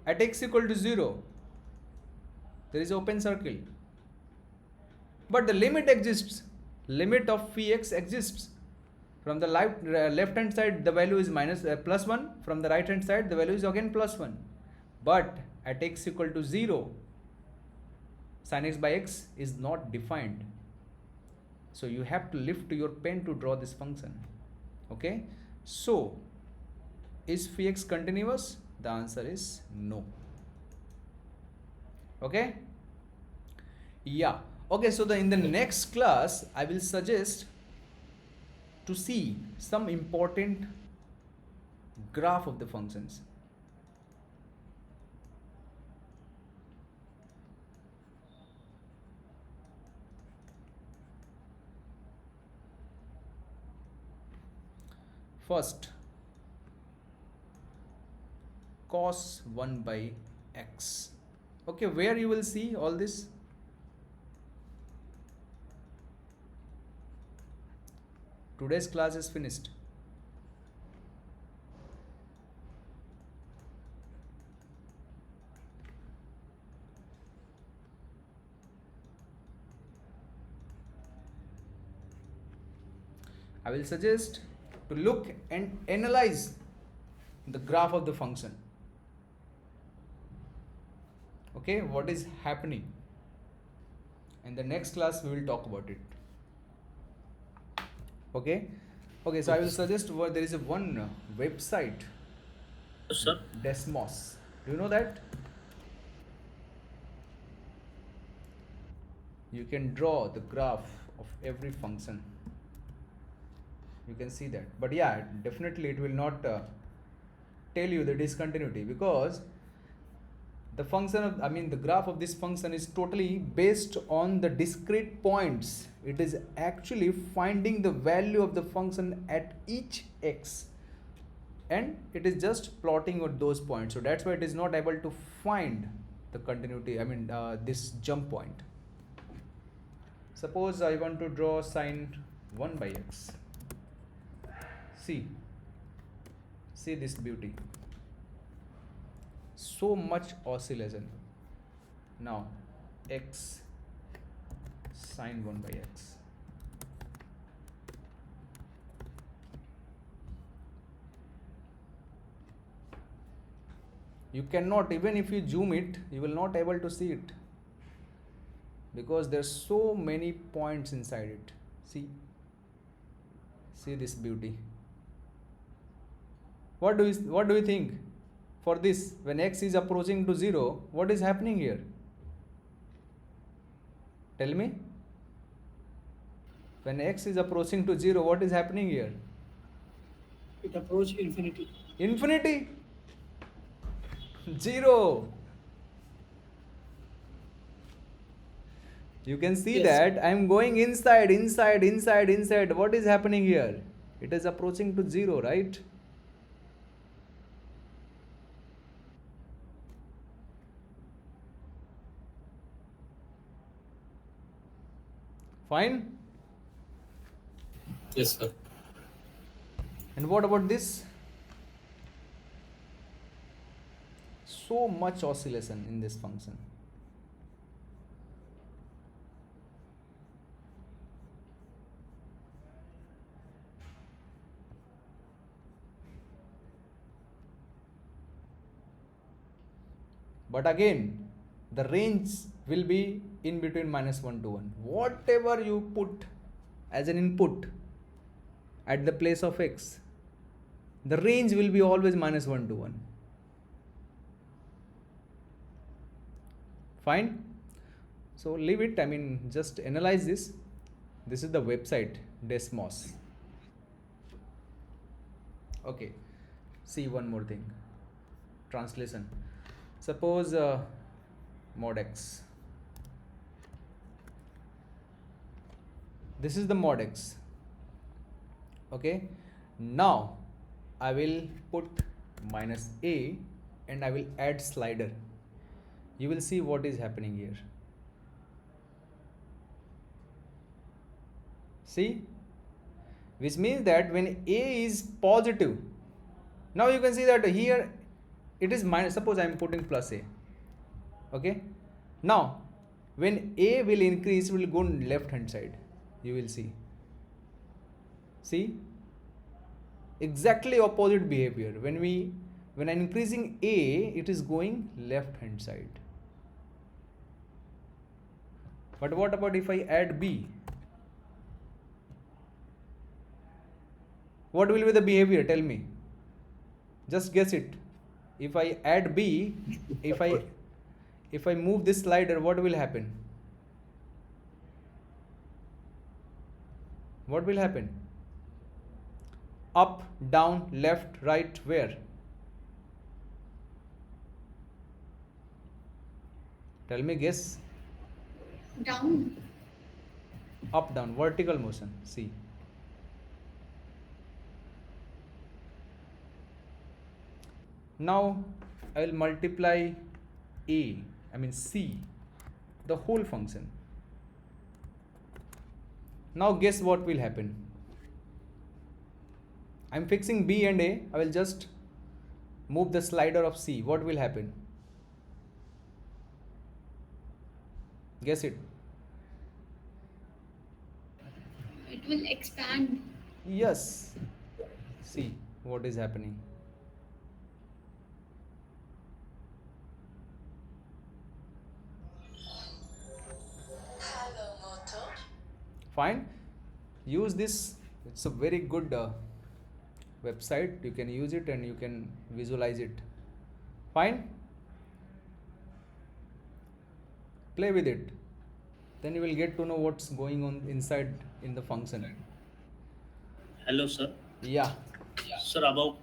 at x equal to 0, there is open circle. But the limit exists. Limit of phi x exists. From the left hand side, the value is plus 1. From the right hand side, the value is again plus 1. But at x equal to 0, sin x by x is not defined. So you have to lift your pen to draw this function. Okay. So is phi x continuous? The answer is no. Okay. Yeah. Okay. So in the next class, I will suggest to see some important graph of the functions. First, cos 1 by x. Okay, where you will see all this? Today's class is finished. I will suggest to look and analyze the graph of the function. Okay, what is happening? In the next class, we will talk about it. Okay. Okay, so I will suggest there is one website, Yes, sir. Desmos. Do you know that? You can draw the graph of every function. You can see that. But yeah, definitely it will not tell you the discontinuity, because the function of, the graph of this function is totally based on the discrete points. It is actually finding the value of the function at each x, and it is just plotting at those points. So that's why it is not able to find the continuity, this jump point. Suppose I want to draw sine 1 by x. See this beauty. So much oscillation. Now x sine 1 by x. You cannot, even if you zoom it, you will not able to see it, because there's so many points inside it. See this beauty. What do you think? For this, when x is approaching to 0, what is happening here? Tell me. When x is approaching to 0, what is happening here? It approach infinity. Infinity. 0. You can see Yes. that I am going inside. What is happening here? It is approaching to 0, right? Fine. Yes, sir. And what about this? So much oscillation in this function. But again, the range will be in between -1 to 1. Whatever you put as an input at the place of x, the range will be always -1 to 1. Fine. So leave it. I mean, just analyze this. This is the website Desmos. Okay. See one more thing. Translation. Suppose mod x. This is the mod x. Okay. Now I will put -a and I will add slider. You will see what is happening here. See, which means that when a is positive, now you can see that here it is minus. Suppose I am putting plus a. Okay. Now when a will increase, it will go on left hand side. You will see. See, exactly opposite behavior. When I'm increasing a, it is going left hand side. But what about if I add b? What will be the behavior? Tell me. Just guess it. If I add b, if I move this slider, what will happen? What will happen? Up, down, left, right, where? Tell me, guess. Down. Up, down, vertical motion. See. Now I will multiply C, the whole function. Now guess what will happen? I am fixing b and a. I will just move the slider of c. What will happen? Guess it. It will expand. Yes. See what is happening. Fine. Use this. It's a very good website. You can use it and you can visualize it. Fine. Play with it. Then you will get to know what's going on inside in the function. Hello, sir. Yeah. Sir, about